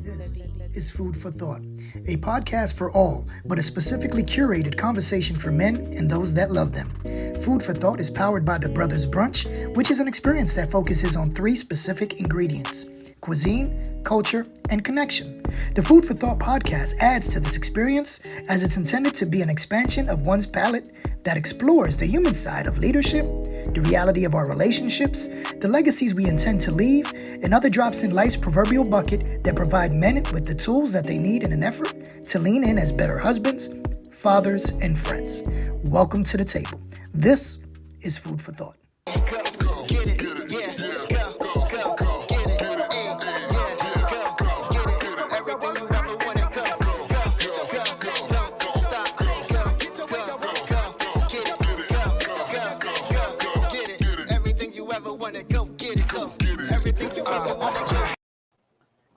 This is Food for Thought, a podcast for all, but a specifically curated conversation for men and those that love them. Food for Thought is powered by the Brothers Brunch, which is an experience that focuses on three specific ingredients: cuisine, culture, and connection. The Food for Thought podcast adds to this experience as it's intended to be an expansion of one's palate that explores the human side of leadership, the reality of our relationships, the legacies we intend to leave, and other drops in life's proverbial bucket that provide men with the tools that they need in an effort to lean in as better husbands, fathers, and friends. Welcome to the table. This is Food for Thought.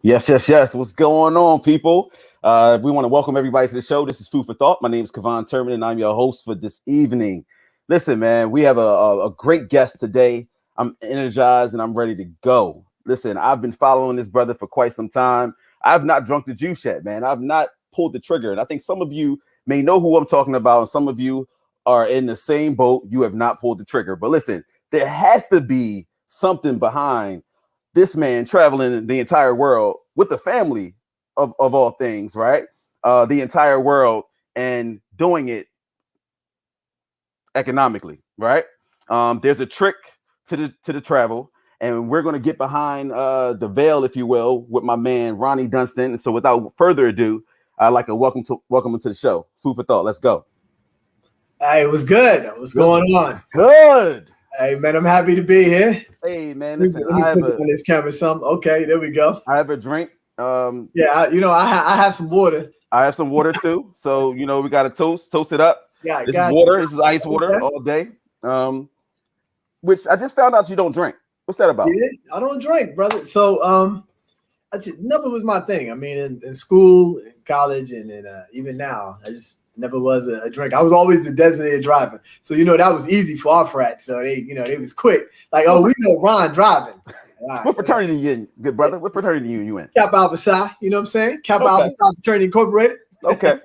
Yes. What's going on, people? We want to welcome everybody to the show. This is Food for Thought. My name is Kavan Turman, and I'm your host for this evening. Listen, man, we have a great guest today. I'm energized and I'm ready to go. Listen, I've been following this brother for quite some time. I've not drunk the juice yet, man. I've not pulled the trigger. And I think some of you may know who I'm talking about, and some of you are in the same boat. You have not pulled the trigger. But listen, there has to be something behind this man traveling the entire world with the family of all things, right? The entire world, and doing it economically, right? There's a trick to the travel, and we're going to get behind the veil, if you will, with my man Ronnie Dunston. And so, without further ado, I'd like to welcome him to the show. Food for Thought. Let's go. Hey, what's good? What's going on? Good. Hey, man, I'm happy to be here. Hey, man, listen, Let me put on this camera some. Okay, there we go. I have a drink. I have some water. I have some water too. So, we got to toast it up. Yeah, this is water. This is ice water all day. Which I just found out you don't drink. What's that about? Yeah, I don't drink, brother. So, I just never was my thing. I mean, in school, in college, and even now, I just never was a drink. I was always the designated driver. So, that was easy for our frat. So they was quick. Like, oh, we know Ron driving. Right, what fraternity you in, good brother? What fraternity you in? Kappa Alpha Psi, you know what I'm saying? Kappa Alpha Psi Fraternity Incorporated. Okay.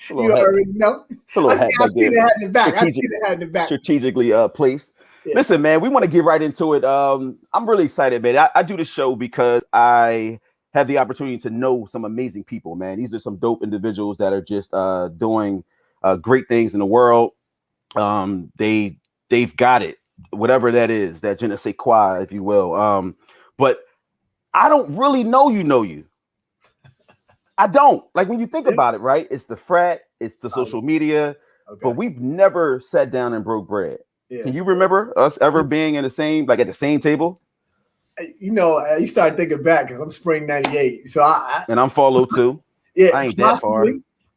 You already know. It's a little hat I see the hat in the back. I see the hat in the back. Strategically placed. Yeah. Listen, man, we want to get right into it. I'm really excited, man. I do the show because I have the opportunity to know some amazing people, man. These are some dope individuals that are just doing great things in the world. They've got it. Whatever that is, that je ne sais quoi, if you will. But I don't really know you. I don't. Like, when you think about it, right? It's the frat, it's the social media, but we've never sat down and broke bread. Yeah. Can you remember us ever being in at the same table? You start thinking back because I'm spring 98. So and I'm follow too. Yeah, I ain't that far.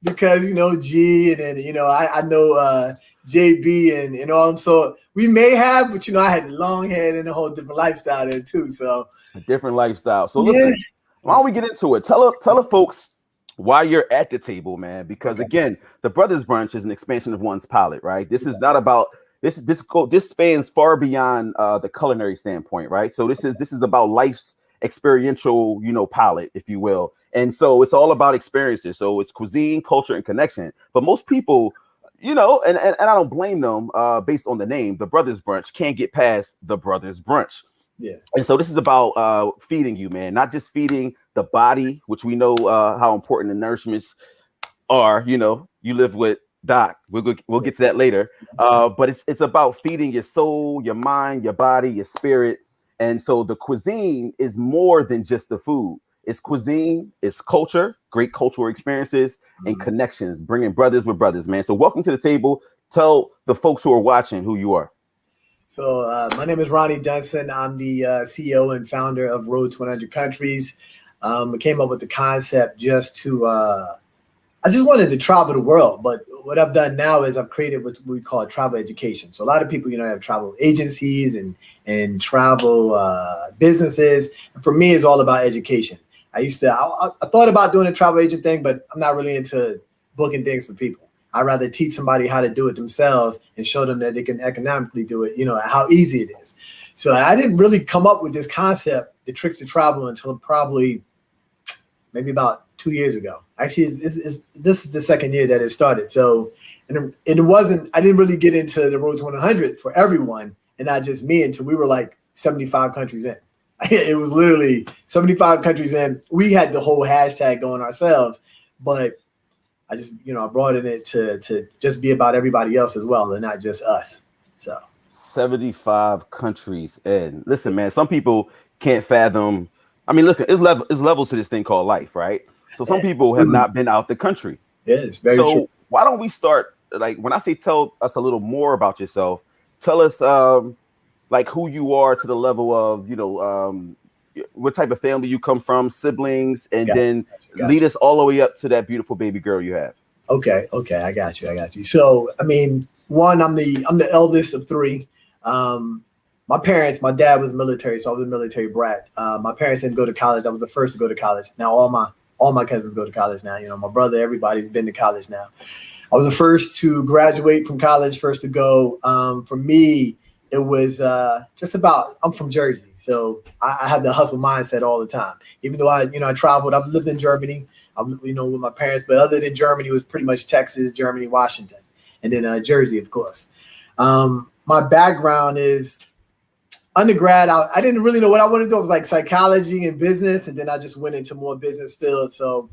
Because G, and then I know JB and all them. So we may have, but I had the long hair and a whole different lifestyle there too. So a different lifestyle. So listen, why don't we get into it? Tell the folks why you're at the table, man. Because again, the Brothers Brunch is an expansion of one's palate, right? This is not about this spans far beyond the culinary standpoint, right? So this is about life's experiential, palate, if you will. And so it's all about experiences. So it's cuisine, culture, and connection. But most people, and I don't blame them based on the name, the Brothers Brunch, can't get past the Brothers Brunch. Yeah. And so this is about feeding you, man, not just feeding the body, which we know how important the nourishments are. You live with Doc. We'll get to that later. But it's about feeding your soul, your mind, your body, your spirit. And so the cuisine is more than just the food. It's cuisine, it's culture, great cultural experiences, and connections, bringing brothers with brothers, man. So welcome to the table. Tell the folks who are watching who you are. So my name is Ronnie Dunston. I'm the CEO and founder of Road to 100 Countries. I came up with the concept just to, I just wanted to travel the world. But what I've done now is I've created what we call travel education. So a lot of people, have travel agencies and travel businesses. And for me, it's all about education. I thought about doing a travel agent thing, but I'm not really into booking things for people. I'd rather teach somebody how to do it themselves and show them that they can economically do it, how easy it is. So I didn't really come up with this concept the Tricks to Travel until probably maybe about 2 years ago. Actually, this is the second year that it started. So, and it wasn't, I didn't really get into the Road to 100 for everyone and not just me until we were like 75 countries in. It was literally 75 countries in. We had the whole hashtag going ourselves, but I just, I brought in it to just be about everybody else as well and not just us. So 75 countries in. Listen, man, some people can't fathom. I mean, look, it's levels to this thing called life, right? So some people have not been out the country. Yeah, it's very true. So why don't we start, like, when I say tell us a little more about yourself, tell us like who you are to the level of, what type of family you come from, siblings, and then lead us all the way up to that beautiful baby girl you have. Okay, I got you. So, I mean, one, I'm the eldest of three. My dad was military, so I was a military brat. My parents didn't go to college. I was the first to go to college. Now all my cousins go to college now. My brother, everybody's been to college now. I was the first to graduate from college, first to go. For me, it was just about, I'm from Jersey, so I had the hustle mindset all the time. Even though I traveled, I've lived in Germany, with my parents, but other than Germany, it was pretty much Texas, Germany, Washington, and then Jersey, of course. My background is undergrad. I didn't really know what I wanted to do. It was like psychology and business, and then I just went into more business field. So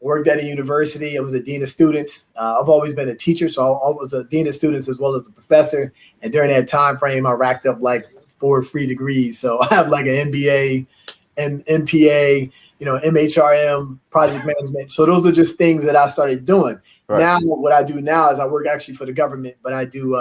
worked at a university. I was a dean of students. I've always been a teacher, so I was a dean of students as well as a professor. And during that time frame, I racked up like 4 free degrees. So I have like an MBA, and MPA, MHRM, project management. So those are just things that I started doing. Right. Now, what I do now is I work actually for the government, but I do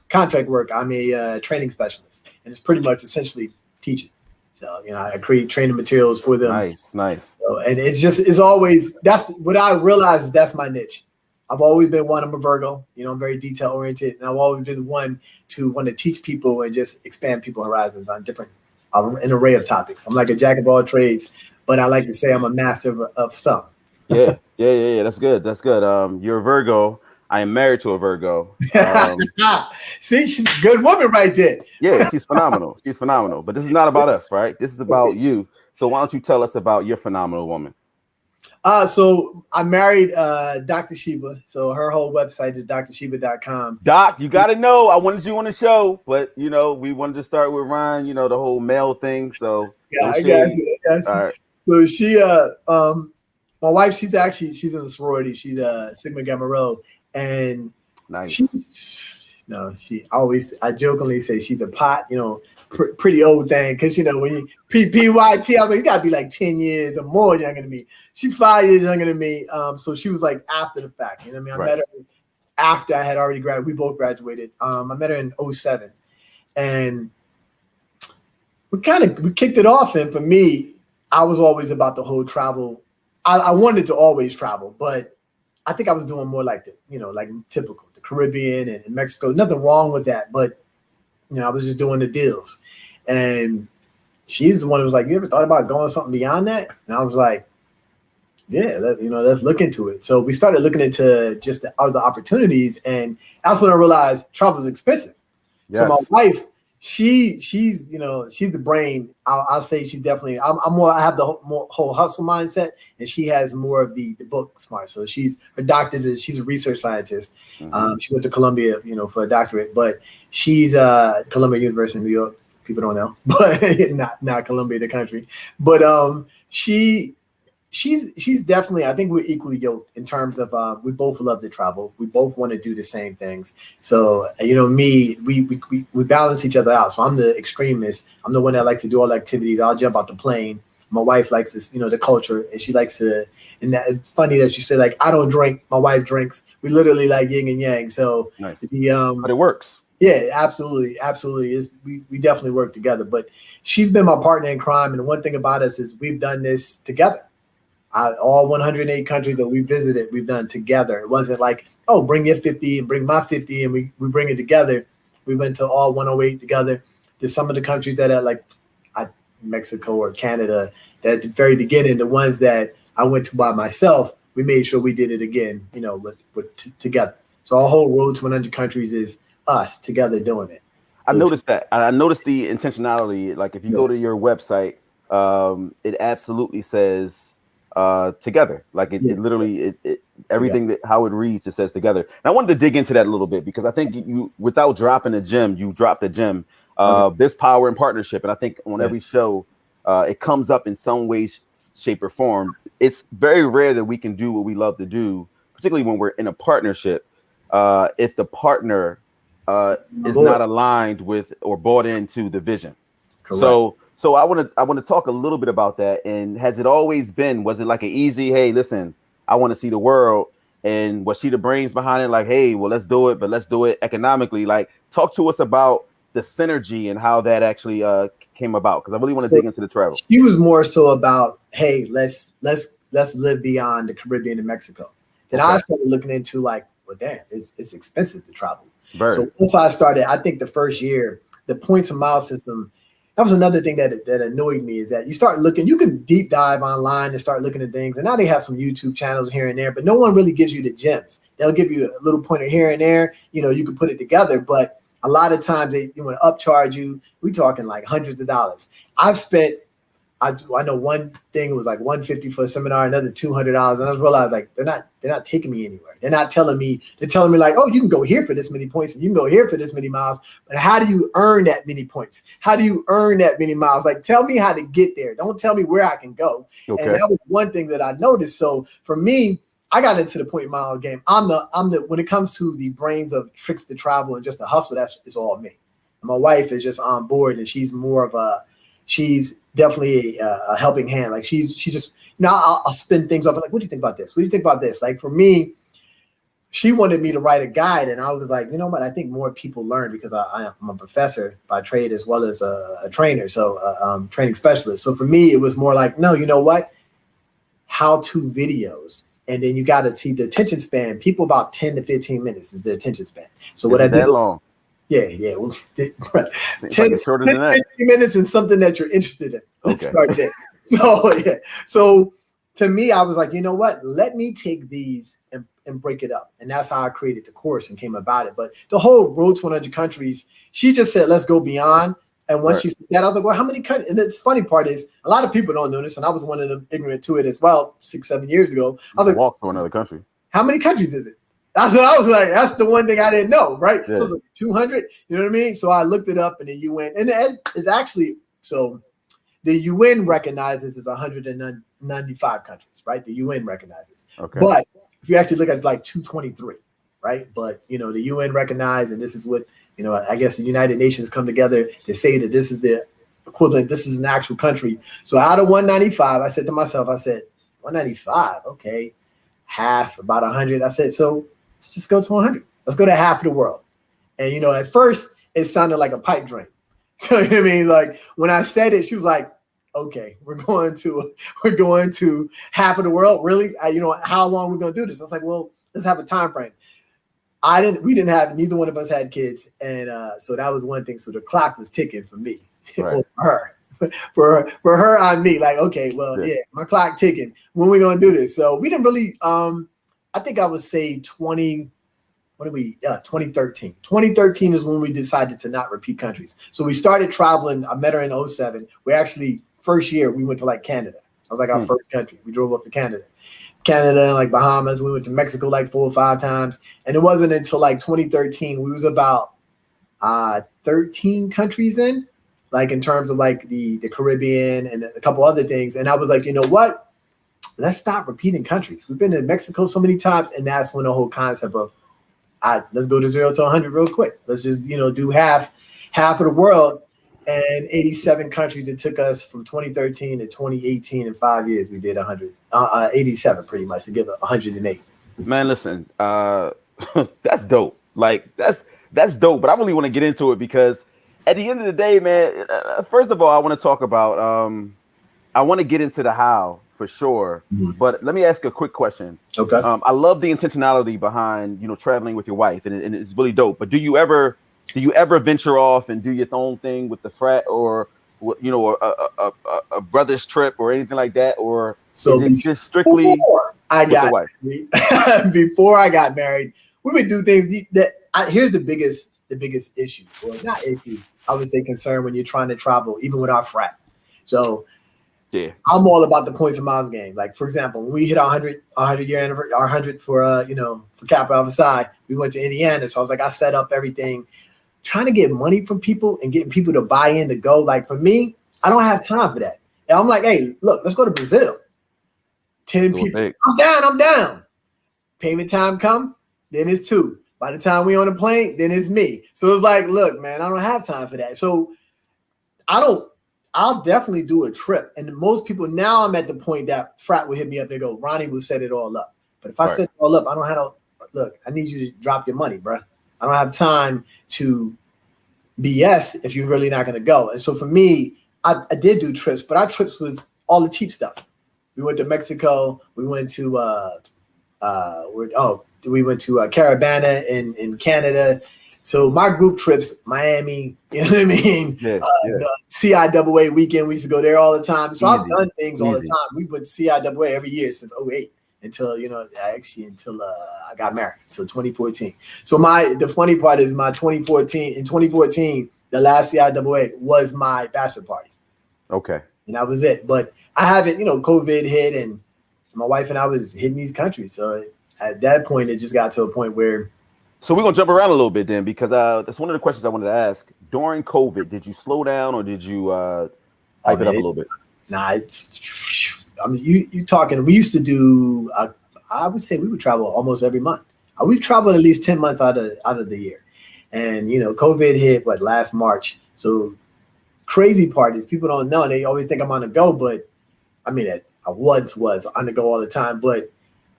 contract work. I'm a training specialist, and it's pretty much essentially teaching. So, I create training materials for them. Nice. So, and it's always, that's what I realize is that's my niche. I've always been one, I'm a Virgo, I'm very detail oriented, and I've always been one to want to teach people and just expand people's horizons on an array of topics. I'm like a jack of all trades, but I like to say I'm a master of some. Yeah. That's good. You're a Virgo. I am married to a Virgo. See, she's a good woman right there. Yeah, she's phenomenal. But this is not about us, right? This is about you. So why don't you tell us about your phenomenal woman? So I married Dr. Sheba. So her whole website is drsheba.com. Doc, you got to know, I wanted you on the show, but, we wanted to start with Ryan, the whole male thing. So yeah, I got you. All right. So she, my wife, she's in a sorority. She's Sigma Gamma Rho. And nice. I jokingly say she's a pot, pretty old thing. Cause when you PYT, I was like, you gotta be like 10 years or more younger than me. She's 5 years younger than me. So she was like after the fact, I met her after I had already graduated. We both graduated. I met her in 2007, and we kicked it off. And for me, I was always about the whole travel. I wanted to always travel, but I think I was doing more like like typical, the Caribbean and Mexico. Nothing wrong with that, but I was just doing the deals. And she's the one who was like, "You ever thought about going something beyond that?" And I was like, "Yeah, let's look into it." So we started looking into just the other opportunities, and that's when I realized travel is expensive. Yes. So my wife, she's the brain. I'll say she's definitely. I have the whole hustle mindset, and she has more of the book smart. So her doctorate is she's a research scientist. Mm-hmm. She went to Columbia, for a doctorate, but she's Columbia University in New York. People don't know, but not Columbia, the country. But she's definitely, I think we're equally yoked in terms of we both love to travel. We both want to do the same things. So, we balance each other out. So I'm the extremist. I'm the one that likes to do all the activities. I'll jump out the plane. My wife likes this, the culture, and she likes to, and it's funny that you say, like, I don't drink. My wife drinks. We literally like yin and yang. So, nice. But it works. Yeah, absolutely. We definitely work together, but she's been my partner in crime. And one thing about us is we've done this together. All 108 countries that we visited, we've done together. It wasn't like, oh, bring your 50 and bring my 50 and we bring it together. We went to all 108 together. There's some of the countries that are like Mexico or Canada, that at the very beginning, the ones that I went to by myself, we made sure we did it again, together. So our whole Road to 100 countries is us together doing it. I noticed that. I noticed the intentionality. Like if you go to your website, it absolutely says together. Like it literally everything that how it reads, it says together. And I wanted to dig into that a little bit because I think you without dropping a gem, you dropped a gem. There's power in partnership, and I think on every show, it comes up in some way, shape, or form. It's very rare that we can do what we love to do, particularly when we're in a partnership. If the partner is not aligned with or bought into the vision. Correct. So I want to talk a little bit about that. And has it always been? Was it like an easy, hey, listen, I want to see the world, and was she the brains behind it? Like, hey, well, let's do it, but let's do it economically. Like, talk to us about the synergy and how that actually came about, because I really want to dig into the travel. She was more so about, hey, let's live beyond the Caribbean and Mexico. Then I started looking into like, well, damn, it's expensive to travel. So once I started, I think the first year, the points and mile system, that was another thing that annoyed me, is that you start looking, you can deep dive online and start looking at things. And now they have some YouTube channels here and there, but no one really gives you the gems. They'll give you a little pointer here and there. You know, you can put it together, but a lot of times they want to upcharge you. We talking like hundreds of dollars. I've spent, I know one thing was like $150 for a seminar, another $200, and I just realized like they're not taking me anywhere. They're not telling me. They're telling me like, oh, you can go here for this many points, and you can go here for this many miles. But how do you earn that many points? How do you earn that many miles? Like, tell me how to get there. Don't tell me where I can go. Okay. And that was one thing that I noticed. So for me, I got into the point mile game. I'm the when it comes to the brains of tricks to travel and just the hustle, it's all me. And my wife is just on board, and she's more of she's definitely a helping hand. Like she just, you know, I'll spin things off. Like, what do you think about this? What do you think about this? Like for me, she wanted me to write a guide, and I was like, you know what? I think more people learn because I'm a professor by trade as well as a trainer, so training specialist. So for me, it was more like, no, you know what? How-to videos. And then you got to see the attention span. People about 10 to 15 minutes is their attention span. So what I did, that long? Yeah. Well, 10 like shorter than that. 15 minutes in something that you're interested in. Let's start there. So to me, I was like, you know what? Let me take these and break it up. And that's how I created the course and came about it. But the whole Road to 100 countries, she just said, let's go beyond. And once she said that, I was like, well, how many countries? And the funny part is, a lot of people don't know this, and I was one of them ignorant to it as well 6-7 years ago. I was like, walk to another country. How many countries is it? That's what I was like. That's the one thing I didn't know, right? Yeah. So like 200, you know what I mean? So I looked it up, and the UN, and it's actually, so the UN recognizes it's 195 countries, right? The UN recognizes. Okay. But if you actually look at it, it's like 223, right? But, you know, the UN recognized, and this is what, you know, I guess the United Nations come together to say that this is the equivalent. This is an actual country. So out of 195, I said to myself, 195, okay, half, about 100. I said, so let's just go to 100. Let's go to half of the world. And, you know, at first it sounded like a pipe dream. So, you know what I mean? Like when I said it, she was like, okay, we're going to half of the world. Really? You know, how long are we going to do this? I was like, well, let's have a time frame. Neither one of us had kids. And so that was one thing. So the clock was ticking for me, for her, for her on me. Like, okay, well, yeah, my clock ticking. When are we going to do this? So we didn't really, I think I would say 2013. 2013 is when we decided to not repeat countries. So we started traveling. I met her in 2007. We actually, first year, we went to like Canada. I was like our first country. We drove up to Canada and like Bahamas. We went to Mexico like 4 or 5 times. And it wasn't until like 2013, we was about 13 countries in, like in terms of like the Caribbean and a couple other things. And I was like, you know what? Let's stop repeating countries. We've been to Mexico so many times. And that's when the whole concept of, let's go to 0 to 100 real quick. Let's just, you know, do half of the world. And 87 countries. It took us from 2013 to 2018. In 5 years, we did 87 pretty much to give 108. Man, listen, that's dope. Like that's dope. But I really want to get into it because at the end of the day, man, first of all, I want to talk about, I want to get into the how for sure. Mm-hmm. But let me ask a quick question. Okay. I love the intentionality behind, you know, traveling with your wife, and it's really dope. But do you ever venture off and do your own thing with the frat, or you know, a brother's trip or anything like that, or so is it just strictly before I got married, we would do things that here's the biggest the biggest issue, or not issue, I would say concern when you're trying to travel, even with our frat. So yeah, I'm all about the points and miles game. Like, for example, when we hit our 100 year anniversary, our 100 for for Kappa Alpha Psi, we went to Indiana. So I was like, I set up everything, trying to get money from people and getting people to buy in to go. Like, for me, I don't have time for that. And I'm like, hey, look, let's go to Brazil. 10 people. Big. I'm down. Payment time come, then it's 2. By the time we on the plane, then it's me. So it's like, look, man, I don't have time for that. So I'll definitely do a trip. And most people, now I'm at the point that frat will hit me up. They go, Ronnie will set it all up. But if I set it all up, I don't have to, look, I need you to drop your money, bro. I don't have time to BS if you're really not going to go. And so for me, I did do trips, but our trips was all the cheap stuff. We went to Mexico. We went to we went to Carabana in Canada. So my group trips, Miami, you know what I mean? Yeah, CIAA weekend, we used to go there all the time. So I've done things all the time. We went to CIAA every year since 2008 until, until I got married, until 2014. So the funny part is in 2014, the last CIAA was my bachelor party. Okay. And that was it. But I haven't, COVID hit and my wife and I was hitting these countries. So at that point, it just got to a point where. So we're going to jump around a little bit then, because that's one of the questions I wanted to ask. During COVID, did you slow down or did you hype it up a little bit? Nah, you talking, we used to do, I would say we would travel almost every month. We've traveled at least 10 months out of the year. And, COVID hit, last March. So crazy part is people don't know, and they always think I'm on the go, but I mean, I once was on the go all the time, but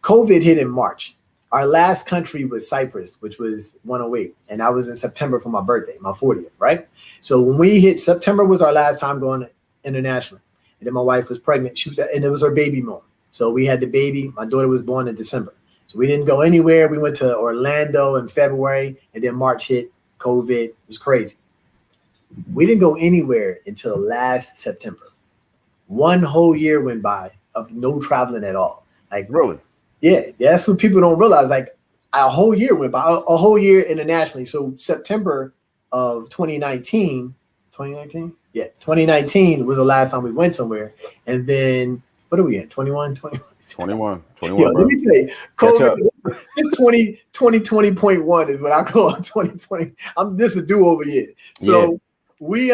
COVID hit in March. Our last country was Cyprus, which was 108. And that was in September for my birthday, my 40th, right? So when we hit September was our last time going internationally. And then my wife was pregnant. And it was her baby moon. So we had the baby. My daughter was born in December. So we didn't go anywhere. We went to Orlando in February, and then March hit. COVID. It was crazy. We didn't go anywhere until last September. One whole year went by of no traveling at all. Like, really? Yeah, that's what people don't realize. Like, a whole year went by, a whole year internationally. So September of 2019? Yeah, 2019 was the last time we went somewhere. And then, what are we at? 21. Yo, let me tell you, COVID, this 2020.1 is what I call 2020. This is a do-over year. So we,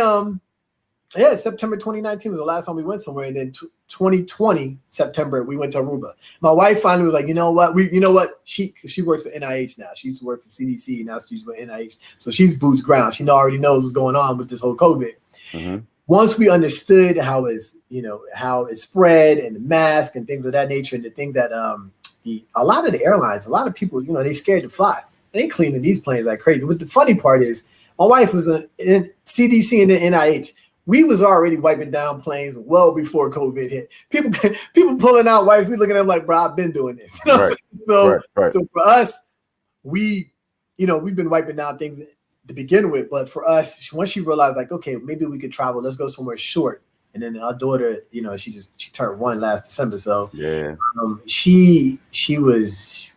September 2019 was the last time we went somewhere. And then 2020, September, we went to Aruba. My wife finally was like, you know what? She works for NIH now. She used to work for CDC. Now she's with NIH. So she's boots ground. She already knows what's going on with this whole COVID. Mm-hmm. Once we understood how it spread and the mask and things of that nature, and the things that a lot of the airlines, a lot of people, they scared to fly. They cleaning these planes like crazy. But the funny part is, my wife was in CDC and the NIH. We was already wiping down planes well before COVID hit. People pulling out wipes. We looking at them like, bro, I've been doing this. Right. So for us, we've been wiping down things to begin with. But for us, once she realized, like, okay, maybe we could travel. Let's go somewhere short. And then our daughter, she turned 1 last December. So she was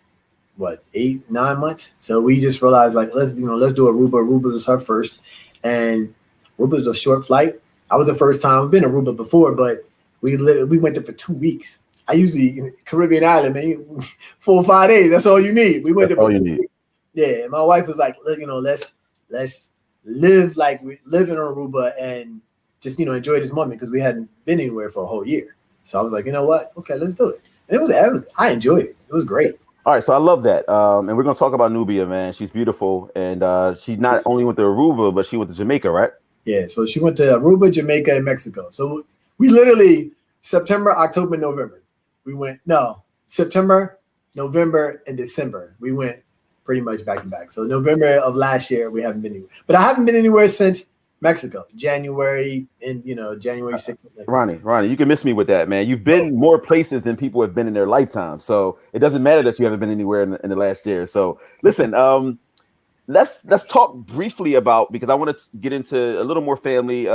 8-9 months. So we just realized, like, let's do Aruba. Aruba was her first, and Aruba was a short flight. I was the first time. I've been to Aruba before, but we went there for 2 weeks. I usually Caribbean island, man, 4 or 5 days. That's all you need. We went there. All you need. Yeah, my wife was like, let's live like we live in Aruba and just enjoy this moment, because we hadn't been anywhere for a whole year. So I was like, you know what? Okay, let's do it. And I enjoyed it. It was great. All right, so I love that. And we're gonna talk about Nubia, man. She's beautiful, and she not only went to Aruba, but she went to Jamaica, right? Yeah, so she went to Aruba, Jamaica, and Mexico. So we literally September, October, November. September, November, and December. We went pretty much back to back. So November of last year, we haven't been anywhere. But I haven't been anywhere since Mexico, January 6th. Ronnie, you can miss me with that, man. You've been more places than people have been in their lifetime. So it doesn't matter that you haven't been anywhere in the last year. So listen, let's talk briefly about, because I want to get into a little more family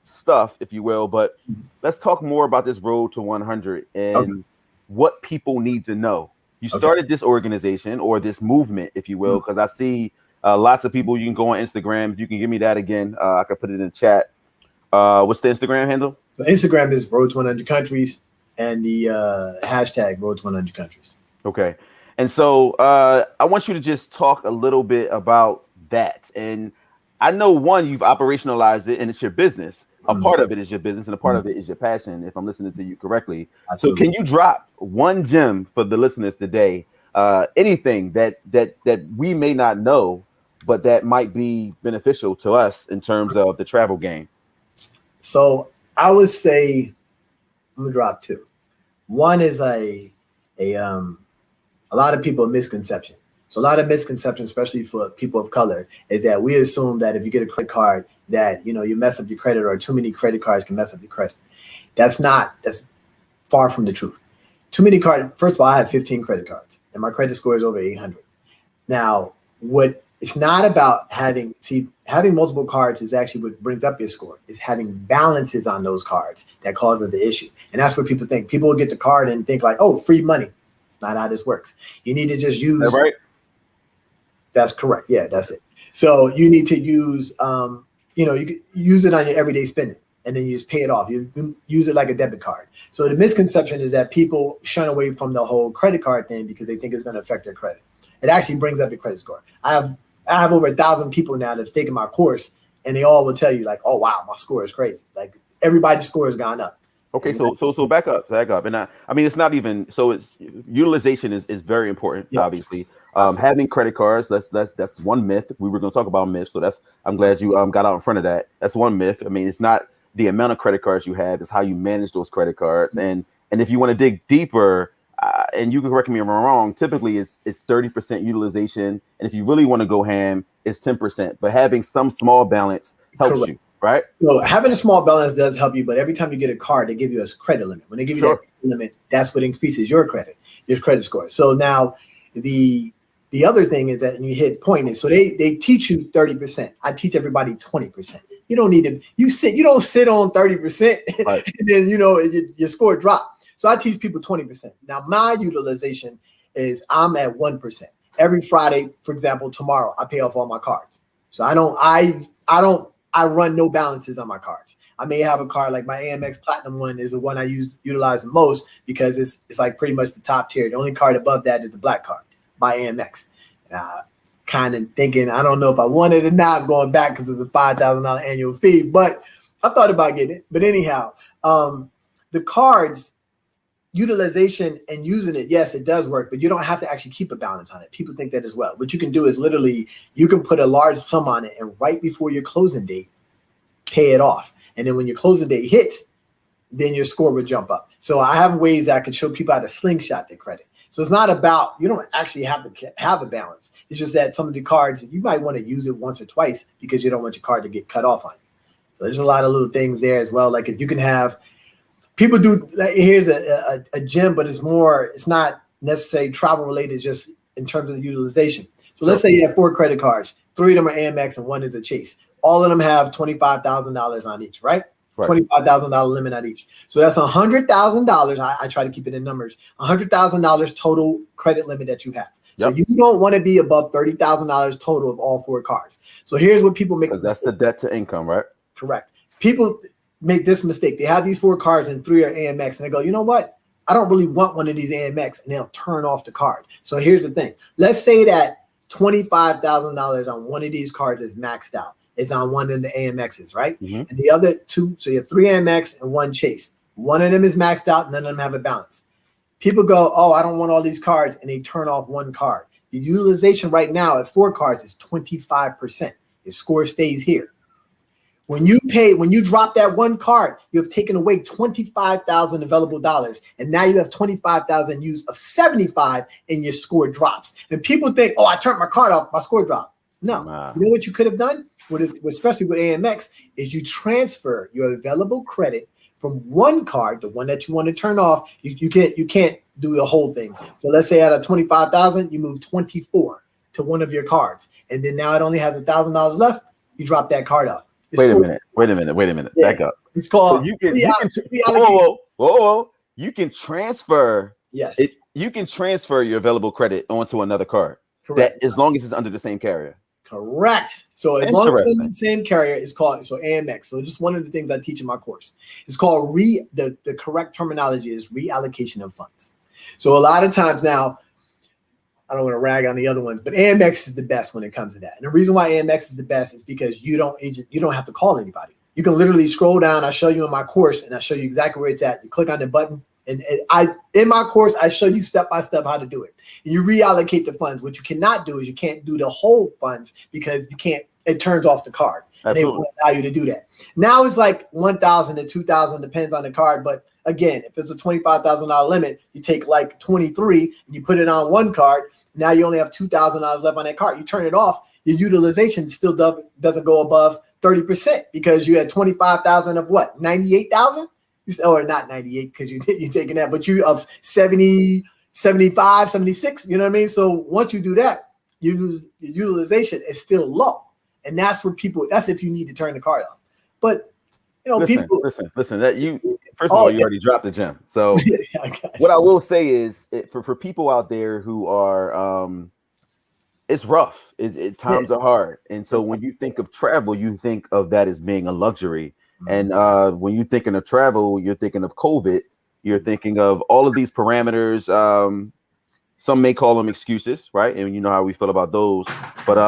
stuff, if you will, but let's talk more about this road to 100 and what people need to know. You started this organization or this movement, if you will, because I see Lots of people. You can go on Instagram. If you can give me that again, I can put it in the chat. What's the Instagram handle? So Instagram is Road to 100 Countries, and the hashtag Road to 100 Countries. Okay. And so I want you to just talk a little bit about that. And I know, one, you've operationalized it and it's your business. A part of it is your business and a part of it is your passion, if I'm listening to you correctly. Absolutely. So can you drop one gem for the listeners today? Anything that we may not know, but that might be beneficial to us in terms of the travel game? So I would say I'm gonna drop two. One is a lot of people misconception. So a lot of misconception, especially for people of color, is that we assume that if you get a credit card that, you mess up your credit, or too many credit cards can mess up your credit. That's far from the truth. Too many cards. First of all, I have 15 credit cards and my credit score is over 800. Now, it's not about having multiple cards is actually what brings up your score, is having balances on those cards that causes the issue. And that's what people think. People will get the card and think like, oh, free money. It's not how this works. You need to just use. Is that right? That's correct. Yeah, that's it. So you need to use, you can use it on your everyday spending, and then you just pay it off. You use it like a debit card. So the misconception is that people shun away from the whole credit card thing because they think it's going to affect their credit. It actually brings up your credit score. I have over 1,000 people now that's taken my course, and they all will tell you like, oh wow, my score is crazy. Like everybody's score has gone up. Okay, so back up, and I mean it's not even so. It's utilization is very important, yes. Obviously. Having credit cards, that's one myth. We were going to talk about myths, so I'm glad you got out in front of that. That's one myth. I mean, it's not the amount of credit cards you have; it's how you manage those credit cards. And if you want to dig deeper, and you can correct me if I'm wrong, typically it's 30% utilization, and if you really want to go ham, it's 10%. But having some small balance helps Correct. You. Right. So having a small balance does help you, but every time you get a card, they give you a credit limit. When they give you that credit limit, that's what increases your credit score. So now the other thing is that when you hit point is, so they teach you 30%. I teach everybody 20%. You don't need to, you don't sit on 30% right. And then, your score drop. So I teach people 20%. Now my utilization is I'm at 1%. Every Friday, for example, tomorrow, I pay off all my cards. So I run no balances on my cards. I may have a card like my Amex Platinum one is the one I utilize the most because it's like pretty much the top tier. The only card above that is the black card by Amex. Kind of thinking, I don't know if I want it or not, going back because it's a $5,000 annual fee, but I thought about getting it. But anyhow, the cards utilization and using it, yes, it does work, but you don't have to actually keep a balance on it. People think that as well. What you can do is literally, you can put a large sum on it and right before your closing date, pay it off. And then when your closing date hits, then your score would jump up. So I have ways that I can show people how to slingshot their credit. So it's not about, you don't actually have to have a balance. It's just that some of the cards, you might want to use it once or twice because you don't want your card to get cut off on you. So there's a lot of little things there as well. Like if you can have, people do, here's a gem, but it's not necessarily travel related, just in terms of the utilization. So let's say you have 4 credit cards, 3 of them are Amex and 1 is a Chase. All of them have $25,000 on each, right? $25,000 limit on each. So that's $100,000. I try to keep it in numbers. $100,000 total credit limit that you have. So you don't want to be above $30,000 total of all 4 cards. So here's what people make. Because that's the debt to income, right? Correct. People make this mistake. They have these 4 cards and 3 are Amex, and they go, you know what? I don't really want one of these Amex, and they'll turn off the card. So here's the thing. Let's say that $25,000 on one of these cards is maxed out. It's on one of the Amexes, right? Mm-hmm. And the other 2, so you have 3 Amex and 1 Chase. One of them is maxed out, none of them have a balance. People go, oh, I don't want all these cards, and they turn off 1 card. The utilization right now at 4 cards is 25%. Your score stays here. When you drop that 1 card, you have taken away 25,000 available dollars, and now you have 25,000 used of 75, and your score drops. And people think, oh, I turned my card off, my score dropped. No, You know what you could have done, especially with Amex, is you transfer your available credit from 1 card, the one that you want to turn off. You can't do the whole thing. So let's say out of 25,000, you move 24 to one of your cards, and then now it only has $1,000 left. You drop that card off. Wait a minute. Yeah. Back up. It's called. So you can transfer. Yes. You can transfer your available credit onto another card. Correct. That as long as it's under the same carrier. Correct. So as long as it's in the same carrier, it's called AMX. So just one of the things I teach in my course. It's called the correct terminology is reallocation of funds. So a lot of times now, I don't want to rag on the other ones, but AMX is the best when it comes to that. And the reason why AMX is the best is because you don't have to call anybody. You can literally scroll down. I show you in my course, and I show you exactly where it's at. You click on the button, and in my course, I show you step by step how to do it. And you reallocate the funds. What you cannot do is you can't do the whole funds because you can't. It turns off the card. And they won't allow you to do that. Now it's like 1,000 to 2,000, depends on the card. But again, if it's a $25,000 limit, you take like 23 and you put it on one card. Now you only have $2,000 left on that card. You turn it off. Your utilization still doesn't go above 30% because you had 25,000 of what? 98,000? Or not 98 because you're taking that, but you of 70, 75, 76. You know what I mean? So once you do that, you lose your utilization is still low. And that's where that's if you need to turn the card off. But listen, that you first of all, you already dropped the gem. So what I will say is for people out there who are it's rough. Times are hard. And so when you think of travel, you think of that as being a luxury. And when you're thinking of travel, you're thinking of COVID, you're thinking of all of these parameters. Some may call them excuses, right? And you know how we feel about those. But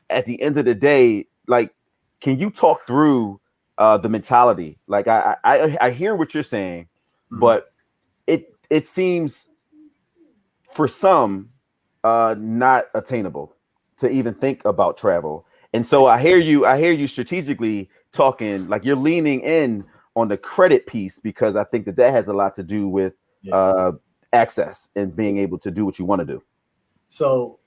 at the end of the day, like, can you talk through the mentality? Like, I hear what you're saying, but it seems for some not attainable to even think about travel. And so I hear you strategically talking, like you're leaning in on the credit piece, because I think that has a lot to do with access and being able to do what you want to do. So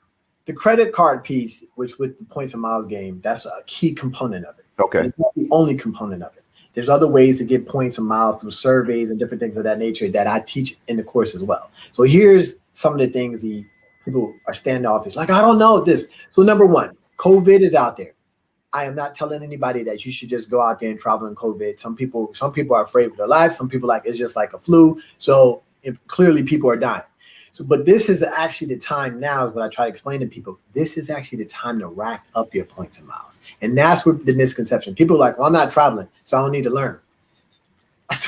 the credit card piece, which with the points and miles game, that's a key component of it. Okay. It's not the only component of it. There's other ways to get points and miles through surveys and different things of that nature that I teach in the course as well. So here's some of the things the people are standoffish. Like, I don't know this. So number one, COVID is out there. I am not telling anybody that you should just go out there and travel in COVID. Some people are afraid of their lives. Some people it's just like a flu. So clearly people are dying. So, but this is actually the time now is what I try to explain to people. This is actually the time to rack up your points and miles. And that's where the misconception. People are like, well, I'm not traveling, so I don't need to learn. That's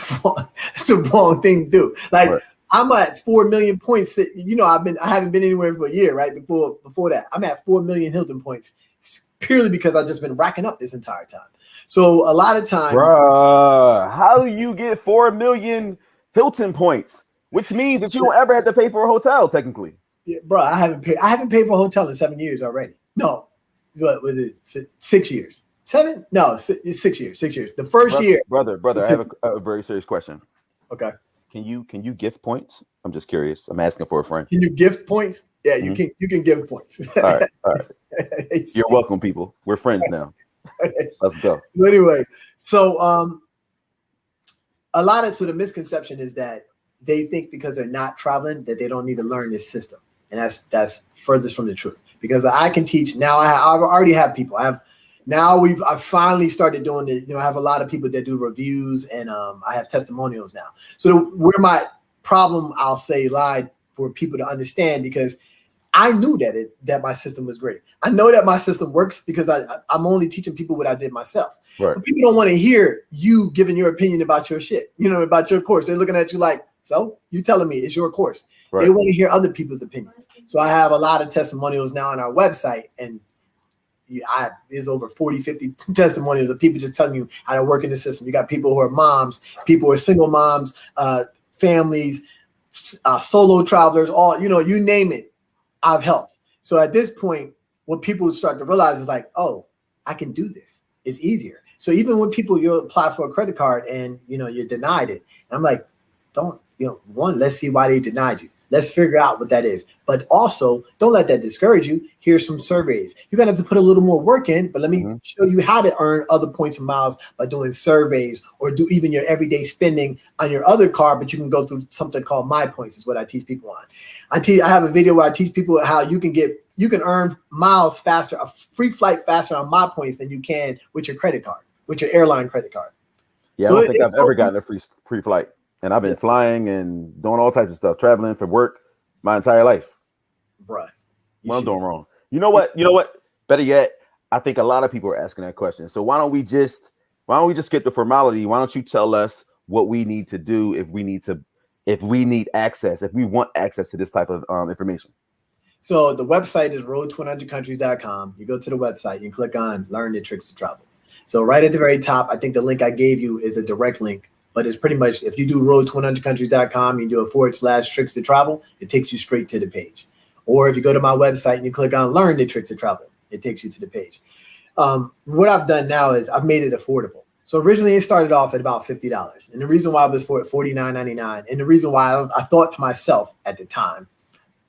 the wrong thing to do. Like, right. I'm at 4 million points. I haven't been anywhere for a year, right? Before that, I'm at 4 million Hilton points purely because I've just been racking up this entire time. So a lot of times, how do you get 4 million Hilton points? Which means that you don't ever have to pay for a hotel, technically. Yeah, bro, I haven't paid for a hotel in 7 years already. No, what was it? 6 years? 7? No, it's 6 years. 6 years. The first year, brother. I have a very serious question. Okay. Can you gift points? I'm just curious. I'm asking for a friend. Can you gift points? Yeah, you can. You can give points. All right. You're welcome, people. We're friends now. Let's go. So anyway, so the misconception is that they think because they're not traveling that they don't need to learn this system, and that's furthest from the truth. Because I can teach now. I already have people. I've finally started doing it. I have a lot of people that do reviews, and I have testimonials now. So where my problem, I'll say, lied for people to understand, because I knew that my system was great. I know that my system works because I'm only teaching people what I did myself. Right. But people don't want to hear you giving your opinion about your shit, about your course. They're looking at you like, so you telling me it's your course. Right. They want to hear other people's opinions. So I have a lot of testimonials now on our website, and there's over 40, 50 testimonials of people just telling you how to work in the system. You got people who are moms, people who are single moms, families, solo travelers, all, you name it, I've helped. So at this point, what people start to realize is like, oh, I can do this. It's easier. So even when you apply for a credit card and, you're denied it, and I'm like, let's see why they denied you. Let's figure out what that is. But also, don't let that discourage you. Here's some surveys. You're going to have to put a little more work in, but let me show you how to earn other points and miles by doing surveys, or do even your everyday spending on your other card, but you can go through something called My Points is what I teach people on. I have a video where I teach people how you can earn miles faster, a free flight faster on My Points than you can with your credit card, with your airline credit card. Yeah, so I don't think I've ever gotten a free flight. And I've been flying and doing all types of stuff, traveling for work my entire life. Bruh. What I'm doing wrong. You know what? Better yet, I think a lot of people are asking that question. So why don't we just get the formality? Why don't you tell us what we need to do if we need access, if we want access to this type of information? So the website is road100countries.com. You go to the website, you click on Learn the Tricks to Travel. So right at the very top, I think the link I gave you is a direct link, but it's pretty much, if you do road100countries.com, you do a /tricks to travel, it takes you straight to the page. Or if you go to my website and you click on Learn the Tricks to Travel, it takes you to the page. What I've done now is I've made it affordable. So originally it started off at about $50. And the reason why I was for $49.99, and the reason why I thought to myself at the time,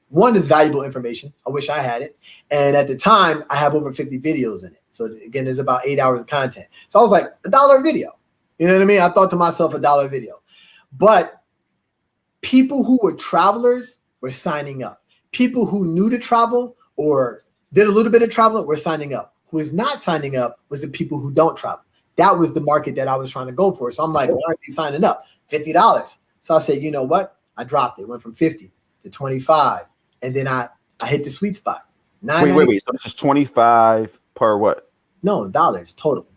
one is valuable information. I wish I had it. And at the time, I have over 50 videos in it. So again, there's about 8 hours of content. So I was like, $1 a video. You know what I mean? I thought to myself, $1 a video. But people who were travelers were signing up. People who knew to travel or did a little bit of travel were signing up. Who was not signing up was the people who don't travel. That was the market that I was trying to go for. So I'm like, why aren't they signing up? $50. So I said, you know what? I dropped it. Went from 50 to 25. And then I hit the sweet spot. Wait. So this is 25 per what? No, dollars total.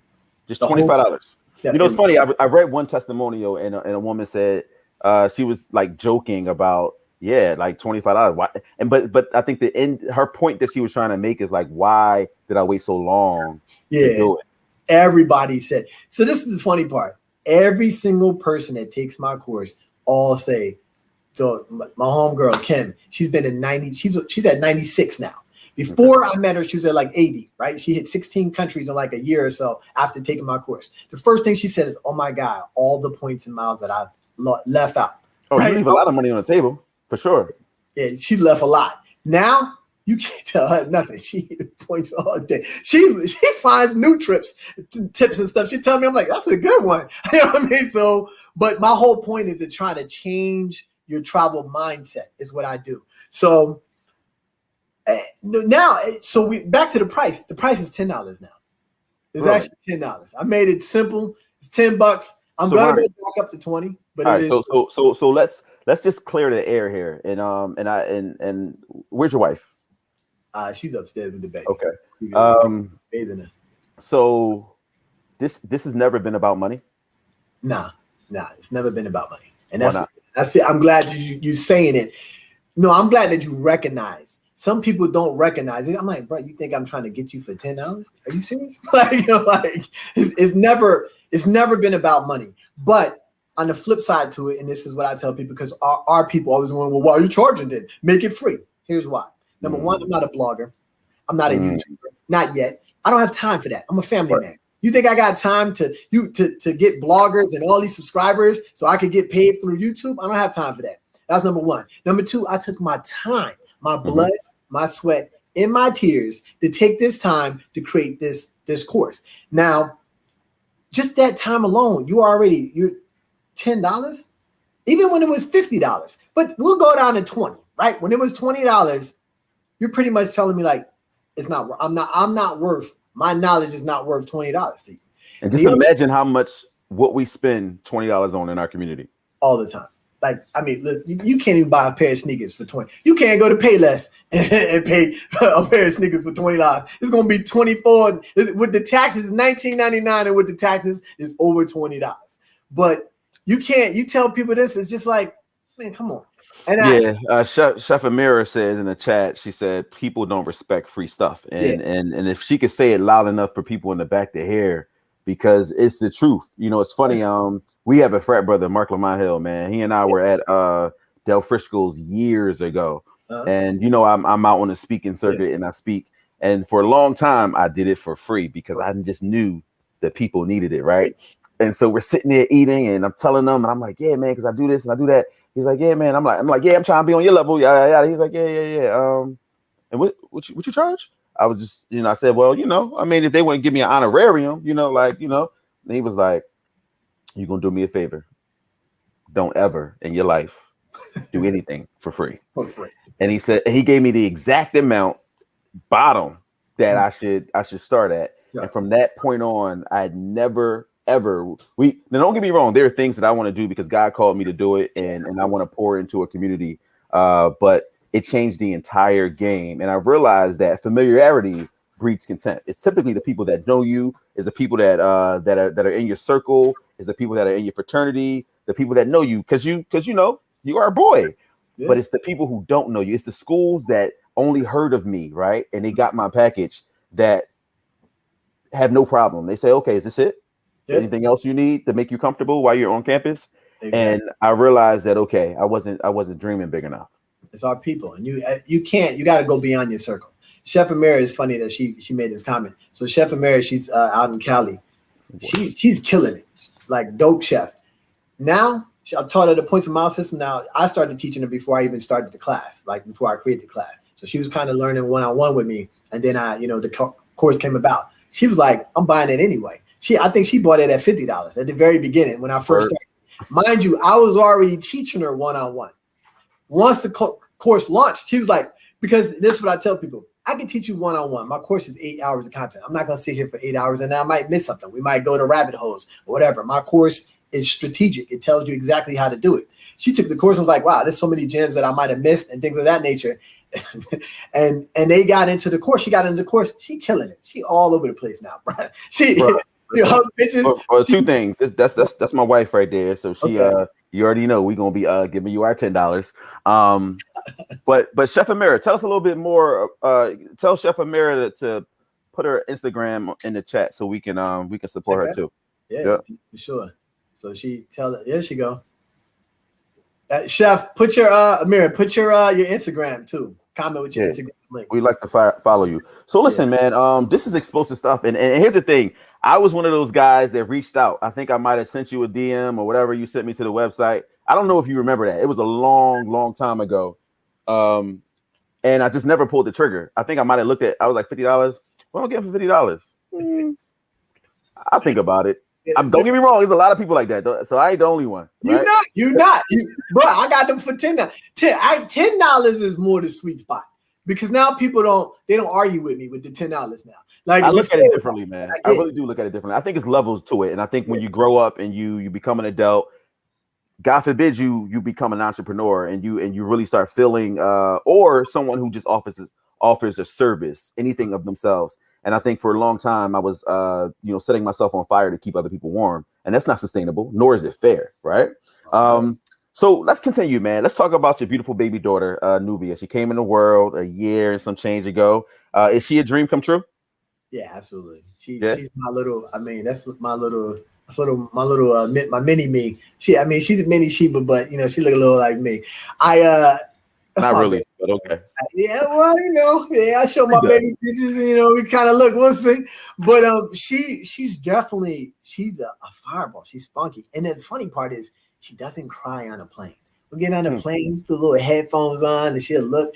Just $25. Yeah, you know, it's funny. I read one testimonial and a woman said she was like joking about, like $25. Why? And but I think her point that she was trying to make is like, why did I wait so long to do it? Everybody said. So this is the funny part. Every single person that takes my course all say. So my homegirl Kim, she's been in 90. She's at 96 now. Before I met her, she was at like 80. Right? She hit 16 countries in like a year or so after taking my course. The first thing she said is, "Oh my God, all the points and miles that I left out." Oh, right? You leave a lot of money on the table for sure. Yeah, she left a lot. Now you can't tell her nothing. She points all day. She finds new tips and stuff. She tell me, I'm like, that's a good one. You know what I mean? So, but my whole point is to try to change your travel mindset is what I do. So now, we back to the price. The price is $10 now. It's actually $10. I made it simple. It's $10. I'm gonna go back up to 20. But all right, so let's just clear the air here. And where's your wife? She's upstairs with the baby. Okay. Bathing her. So this has never been about money. Nah, it's never been about money. And that's it. I'm glad you saying it. No, I'm glad that you recognize. Some people don't recognize it. I'm like, bro, you think I'm trying to get you for $10? Are you serious? It's never been about money. But on the flip side to it, and this is what I tell people, because our people always want, well, why are you charging then? Make it free. Here's why. Number one, I'm not a blogger. I'm not a YouTuber. Not yet. I don't have time for that. I'm a family man. You think I got time to get bloggers and all these subscribers so I could get paid through YouTube? I don't have time for that. That's number one. Number two, I took my time, my blood, my sweat, and my tears to take this time to create this course. Now, just that time alone, you're $10, even when it was $50. But we'll go down to 20, right? When it was $20, you're pretty much telling me like it's not. I'm not worth. My knowledge is not worth $20 to you. And just imagine how much what we spend $20 on in our community all the time. Like, I mean, look, you can't even buy a pair of sneakers for $20. You can't go to Payless and pay a pair of sneakers for $20. It's gonna be $24 with the taxes, $19.99, and with the taxes, it's over $20. But you can't. You tell people this, it's just like, man, come on. And Chef Amira says in the chat, she said people don't respect free stuff, and if she could say it loud enough for people in the back to hear, because it's the truth. You know, it's funny. We have a frat brother, Mark Lamont Hill, man. He and I were at Del Frisco's years ago, and you know, I'm out on the speaking circuit and I speak, and for a long time I did it for free because I just knew that people needed it, right? And so we're sitting there eating, and I'm telling them, and I'm like, yeah, man, because I do this and I do that. He's like, yeah, man. I'm like, yeah, I'm trying to be on your level. Yeah. He's like, yeah. And what you charge? I was just, I said, well, I mean, if they wouldn't give me an honorarium, and he was like, you're going to do me a favor. Don't ever in your life do anything for free. And he said, and he gave me the exact amount bottom that I should start at. Yeah. And from that point on, I had never ever now don't get me wrong, there are things that I want to do because God called me to do it, and I want to pour into a community, but it changed the entire game. And I realized that familiarity breeds contempt. It's typically the people that know you, is the people that are in your circle, is the people that are in your fraternity, the people that know you because you know you are a boy. Yeah. But it's the people who don't know you. It's the schools that only heard of me, right? And they got my package that have no problem. They say, okay, is this it? Yeah. Anything else you need to make you comfortable while you're on campus? Exactly. And I realized that, okay, I wasn't dreaming big enough. It's our people, and you got to go beyond your circle. Chef Amira is funny that she made this comment. So Chef Amira, she's out in Cali. She's killing it, like dope chef. Now I taught her the points of mile system. Now I started teaching her before I even started the class, like before I created the class. So she was kind of learning one-on-one with me, and then the course came about. She was like, I'm buying it anyway. I think she bought it at $50 at the very beginning when I first started. Mind you, I was already teaching her one-on-one. Once the course launched, she was like, because this is what I tell people, I can teach you one-on-one. My course is 8 hours of content. I'm not going to sit here for 8 hours and I might miss something. We might go to rabbit holes or whatever. My course is strategic. It tells you exactly how to do it. She took the course and was like, wow, there's so many gems that I might have missed and things of that nature. and they got into the course. She got into the course. She killing it. She all over the place now, bro. Bitches. Two things. That's my wife right there. So she you already know we're gonna be giving you our $10. But Chef Amira, tell us a little bit more. Tell Chef Amira to put her Instagram in the chat so we can support her too. Yeah, for sure. So there she go. Chef, put your Amira, put your Instagram too. Comment with your Instagram link. We like to follow you. So listen, man, this is explosive stuff. And here's the thing. I was one of those guys that reached out. I think I might have sent you a DM or whatever. You sent me to the website. I don't know if you remember that. It was a long, long time ago. And I just never pulled the trigger. I think I might have looked at, I was like, $50. Well, I'll get it for $50. I'll think about it. Don't get me wrong. There's a lot of people like that. So I ain't the only one. Right? You're not. Bro, I got them for $10. $10 is more the sweet spot because now people don't argue with me with the $10 now. Like I look at it differently, man. I really do look at it differently. I think it's levels to it. And I think when you grow up and you become an adult, God forbid you become an entrepreneur and you really start feeling or someone who just offers a service, anything of themselves. And I think for a long time I was setting myself on fire to keep other people warm. And that's not sustainable, nor is it fair, right? So let's continue, man. Let's talk about your beautiful baby daughter, Nubia. She came in the world a year and some change ago. Is she a dream come true? Yeah, absolutely. She's my little. I mean, that's my mini me. She's a mini Sheba, but she look a little like me. Not really, but okay. Yeah, well, I show my baby pictures, and we kind of look one thing. But she's a fireball. She's spunky, and the funny part is she doesn't cry on a plane. We get on a plane, put little headphones on, and she'll look.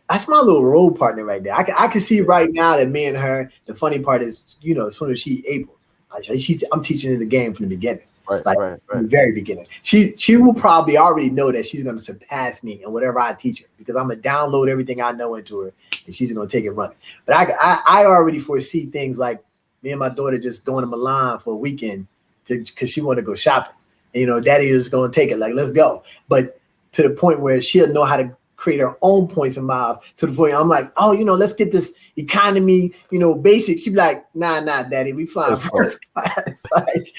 That's my little role partner right there. I can see right now that me and her. The funny part is, as soon as she's able, I'm teaching her the game from the beginning. Right. From the very beginning. She will probably already know that she's going to surpass me in whatever I teach her because I'm going to download everything I know into her and she's going to take it running. But I already foresee things like me and my daughter just going to Milan for a weekend because she want to go shopping. And, daddy is going to take it like, let's go. But to the point where she'll know how to create her own points and miles to the point I'm like, oh, let's get this economy, basic. She'd be like, nah, daddy, we flying first class. Like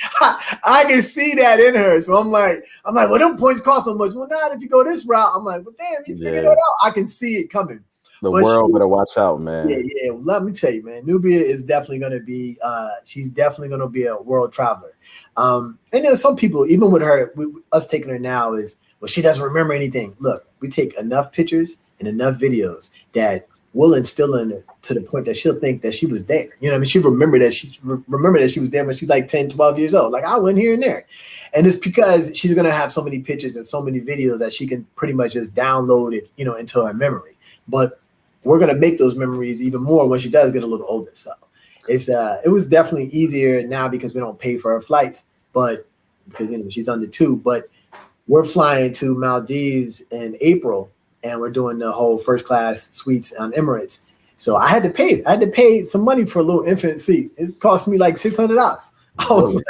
I can see that in her. So I'm like, well, them points cost so much. Well, not if you go this route. I'm like, well, damn, you figured that out. I can see it coming. The world better watch out, man. Yeah. Well, let me tell you, man, Nubia is definitely going to be, she's definitely going to be a world traveler. And some people, even with her, us taking her now is, well, she doesn't remember anything. Look, we take enough pictures and enough videos that will instill in her to the point that she'll think that she was there. She'll remember that she was there when she's like 10, 12 years old. Like I went here and there. And it's because she's going to have so many pictures and so many videos that she can pretty much just download it, into her memory. But we're going to make those memories even more when she does get a little older. So it was definitely easier now because we don't pay for her flights, but because, she's under 2, but we're flying to Maldives in April, and we're doing the whole first class suites on Emirates. So I had to pay some money for a little infant seat. It cost me like $600. I was like,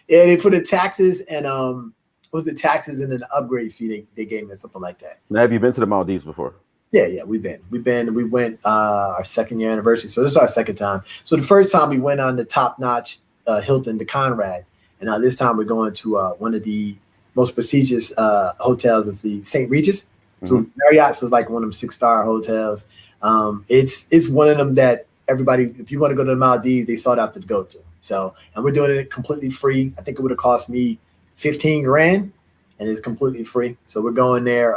yeah, they put the taxes and the taxes and then the upgrade fee they gave me, something like that. Now, have you been to the Maldives before? Yeah, we went our second year anniversary. So this is our second time. So the first time we went on the top notch Hilton to Conrad, and this time we're going to one of the most prestigious hotels, is the St. Regis through Marriott. So it's like one of them 6-star hotels. It's one of them that everybody, if you want to go to the Maldives, they sought out to go to. So, and we're doing it completely free. I think it would have cost me $15,000, and it's completely free. So we're going there.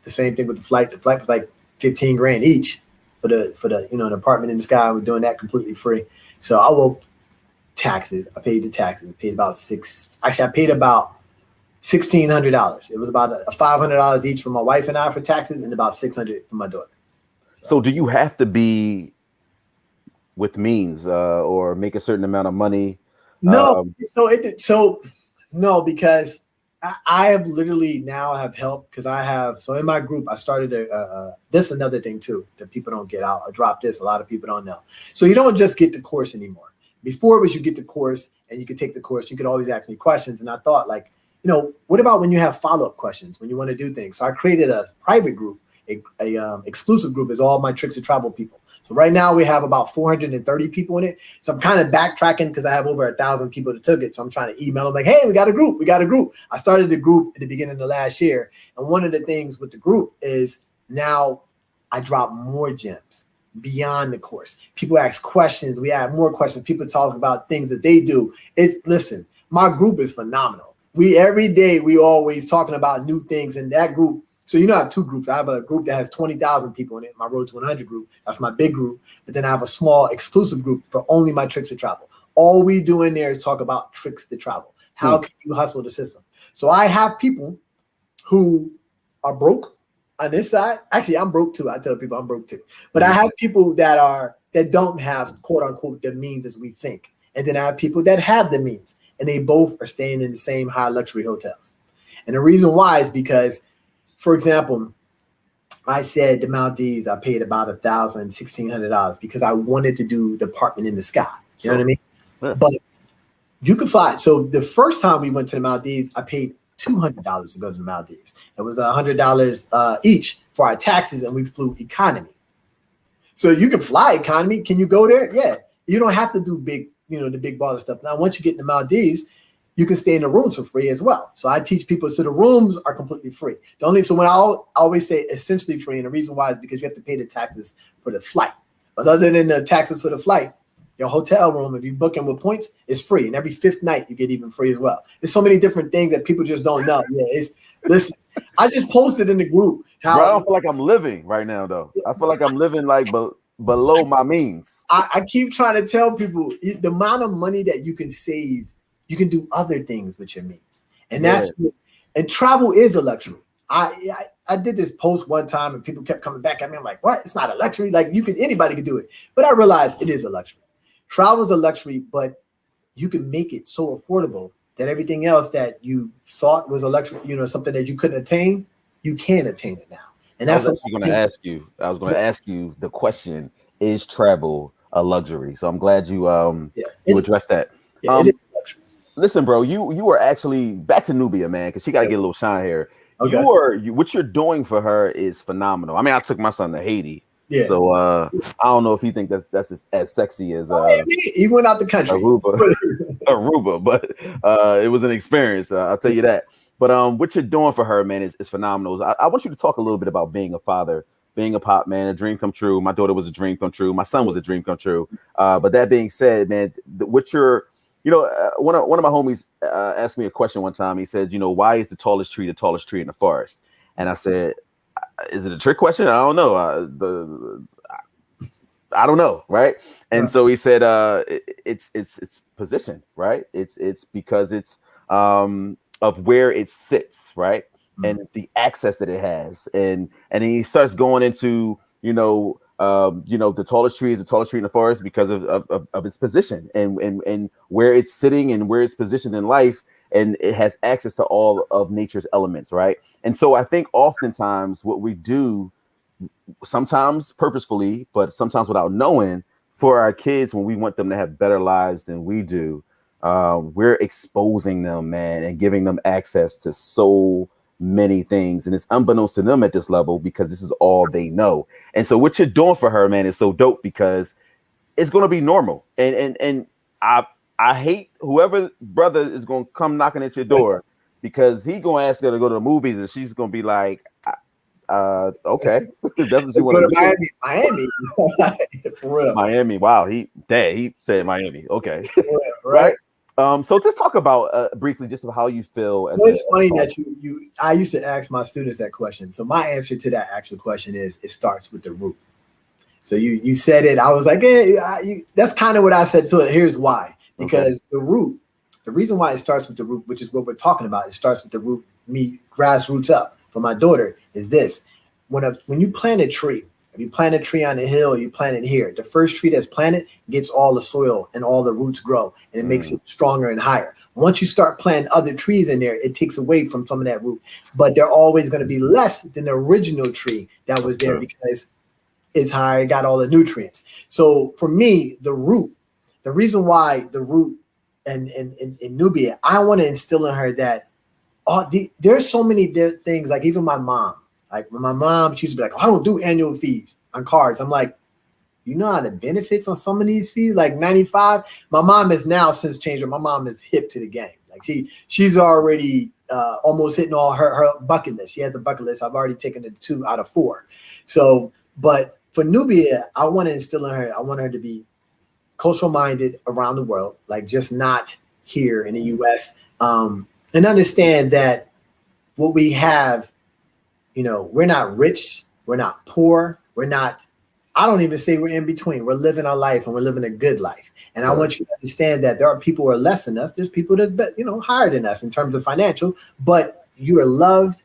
The same thing with the flight. The flight was like $15,000 each for the the apartment in the sky. We're doing that completely free. So I will taxes. I paid the taxes. I paid about $1,600. It was about $500 each for my wife and I for taxes, and about $600 for my daughter. So do you have to be with means or make a certain amount of money? No. No, because I have literally now have help, because so in my group, I started this another thing too that people don't get out. I dropped this. A lot of people don't know. So you don't just get the course anymore. Before it was you get the course and you could take the course. You could always ask me questions. And I thought, like, what about when you have follow-up questions, when you want to do things? So I created a private group, a exclusive group, is all my Tricks of Travel people. So right now we have about 430 people in it. So I'm kind of backtracking because I have over 1,000 people that took it. So I'm trying to email them like, hey, we got a group. I started the group at the beginning of last year. And one of the things with the group is now I drop more gems beyond the course. People ask questions. We have more questions. People talk about things that they do. Listen, my group is phenomenal. Every day we always talking about new things in that group. So I have two groups. I have a group that has 20,000 people in it, my Road to 100 group. That's my big group. But then I have a small exclusive group for only my Tricks of Travel. All we do in there is talk about tricks to travel. How can you hustle the system? So I have people who are broke on this side. Actually, I'm broke too. I tell people I'm broke too. But I have people that don't have, quote unquote, the means as we think. And then I have people that have the means, and they both are staying in the same high luxury hotels. And the reason why is because, for example, I said the Maldives, I paid about $1,000, $1,600 because I wanted to do the apartment in the sky. You know what I mean? Yeah. But you could fly. So the first time we went to the Maldives, I paid $200 to go to the Maldives. It was $100 each for our taxes, and we flew economy. So you can fly economy. Can you go there? Yeah. You don't have to do big, the big baller stuff. Now, once you get in the Maldives, you can stay in the rooms for free as well. So I teach people, so the rooms are completely free. So when I always say essentially free, and the reason why is because you have to pay the taxes for the flight. But other than the taxes for the flight, your hotel room, if you book in with points, is free. And every 5th night, you get even free as well. There's so many different things that people just don't know. Yeah, listen, I just posted in the group how— Bro, I don't feel like I'm living right now, though. I feel like I'm living like below my means. I keep trying to tell people the amount of money that you can save, you can do other things with your means. And and travel is a luxury. I did this post one time and people kept coming back at me. I'm like, what? It's not a luxury. Like anybody could do it. But I realized it is a luxury. Travel is a luxury, but you can make it so affordable that everything else that you thought was a luxury, something that you couldn't attain, you can attain it now. And that's what I was going to ask you. I was going to ask you the question: is travel a luxury? So I'm glad you addressed that. Yeah, it is a luxury. Listen, bro, you were actually back to Nubia, man, because she got to get a little shine here. Okay. What you're doing for her is phenomenal. I mean, I took my son to Haiti. Yeah. So I don't know if he think that's as sexy as he went out the country. Aruba, but it was an experience. I'll tell you that. But what you're doing for her, man, is phenomenal. I want you to talk a little bit about being a father, being a pop, man, a dream come true. My daughter was a dream come true. My son was a dream come true. But that being said, man, what you're, one of my homies asked me a question one time. He said, why is the tallest tree in the forest? And I said, is it a trick question? I don't know. I don't know, right? And so he said, it's position, right? It's because it's of where it sits, right? And the access that it has, and he starts going into the tallest tree is the tallest tree in the forest because of its position and where it's sitting and where it's positioned in life. And it has access to all of nature's elements, right? And so I think oftentimes what we do, sometimes purposefully, but sometimes without knowing, for our kids, when we want them to have better lives than we do, we're exposing them, man, and giving them access to so many things, and it's unbeknownst to them at this level because this is all they know. And so what you're doing for her, man, is so dope because it's going to be normal. And I hate whoever brother is going to come knocking at your door because he going to ask her to go to the movies and she's going to be like, okay, that's what you want to do. Miami, for real. Miami. Wow, he said Miami. Okay, right. So just talk about briefly just how you feel. It's funny that I used to ask my students that question. So my answer to that actual question is it starts with the root. So you said it. I was like, that's kind of what I said to it. Here's why. Because the root, the reason why it starts with the root, which is what we're talking about, it starts with the root, grassroots up. For my daughter is this: when you plant a tree, if you plant a tree on a hill, you plant it here. The first tree that's planted gets all the soil and all the roots grow, and it makes it stronger and higher. Once you start planting other trees in there, it takes away from some of that root, but they're always going to be less than the original tree that was there because it's higher, it got all the nutrients. So for me, the root, the reason why the root and in Nubia, I want to instill in her that there's so many things. Like even my mom, like when my mom, she used to be like, I don't do annual fees on cards. I'm like, you know how the benefits on some of these fees, like 95. My mom is now since changed her. My mom is hip to the game. Like she's already almost hitting all her bucket list. She has the bucket list. I've already taken it 2 out of 4. So, but for Nubia, I want to instill in her. I want her to be cultural minded around the world, like just not here in the U.S. And understand that what we have, we're not rich, we're not poor, I don't even say we're in between. We're living our life and we're living a good life. And I want you to understand that there are people who are less than us. There's people that's higher than us in terms of financial, but you are loved,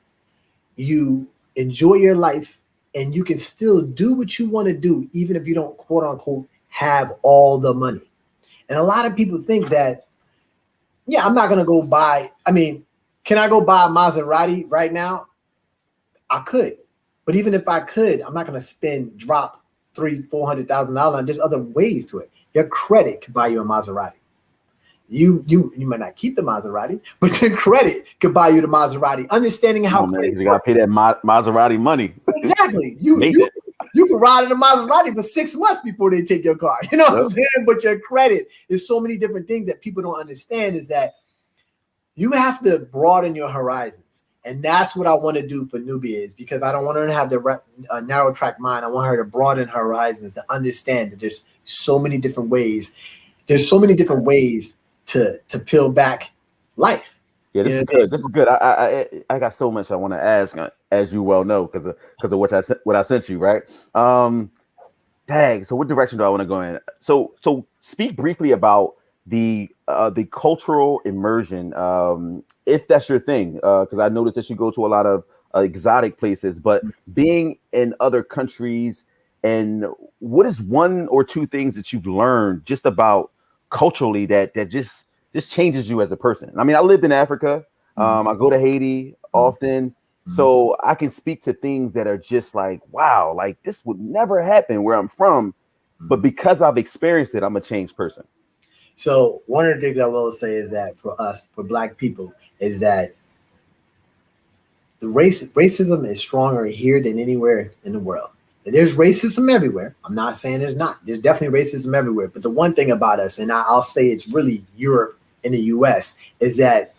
you enjoy your life, and you can still do what you want to do, even if you don't, quote unquote, have all the money. And a lot of people think that, I'm not going to go buy. I mean, can I go buy a Maserati right now? I could. But even if I could, I'm not going to drop $300,000-$400,000. There's other ways to it. Your credit could buy you a Maserati. You might not keep the Maserati, but your credit could buy you the Maserati. Understanding how you got to pay that Maserati money. Exactly. You can ride in a Maserati for 6 months before they take your car. You know what I'm saying? But your credit is so many different things that people don't understand is that you have to broaden your horizons. And that's what I want to do for Nubia is because I don't want her to have the narrow track mind. I want her to broaden her horizons, to understand that there's so many different ways. There's so many different ways to peel back life. Yeah, this is good. This is good. I got so much I want to ask, as you well know, because of what I sent you, right? Dang. So what direction do I want to go in? So speak briefly about the cultural immersion, if that's your thing, because I noticed that you go to a lot of exotic places, but being in other countries, and what is 1 or 2 things that you've learned just about culturally that just changes you as a person? I mean, I lived in Africa. I go to Haiti often, so I can speak to things that are just like, wow, like this would never happen where I'm from, but because I've experienced it, I'm a changed person. So one of the things I will say is that for us, for Black people, is that the racism is stronger here than anywhere in the world. And there's racism everywhere. I'm not saying there's not. There's definitely racism everywhere. But the one thing about us, and I'll say it's really Europe and the US, is that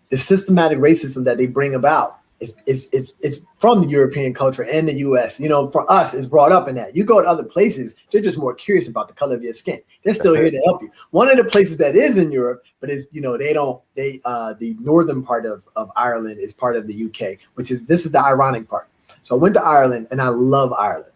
the systematic racism that they bring about is from the European culture and the US. For us, it's brought up in that. You go to other places, they're just more curious about the color of your skin. They're still here to help you. One of the places that is in Europe, but is the northern part of Ireland is part of the UK, this is the ironic part. So I went to Ireland and I love Ireland.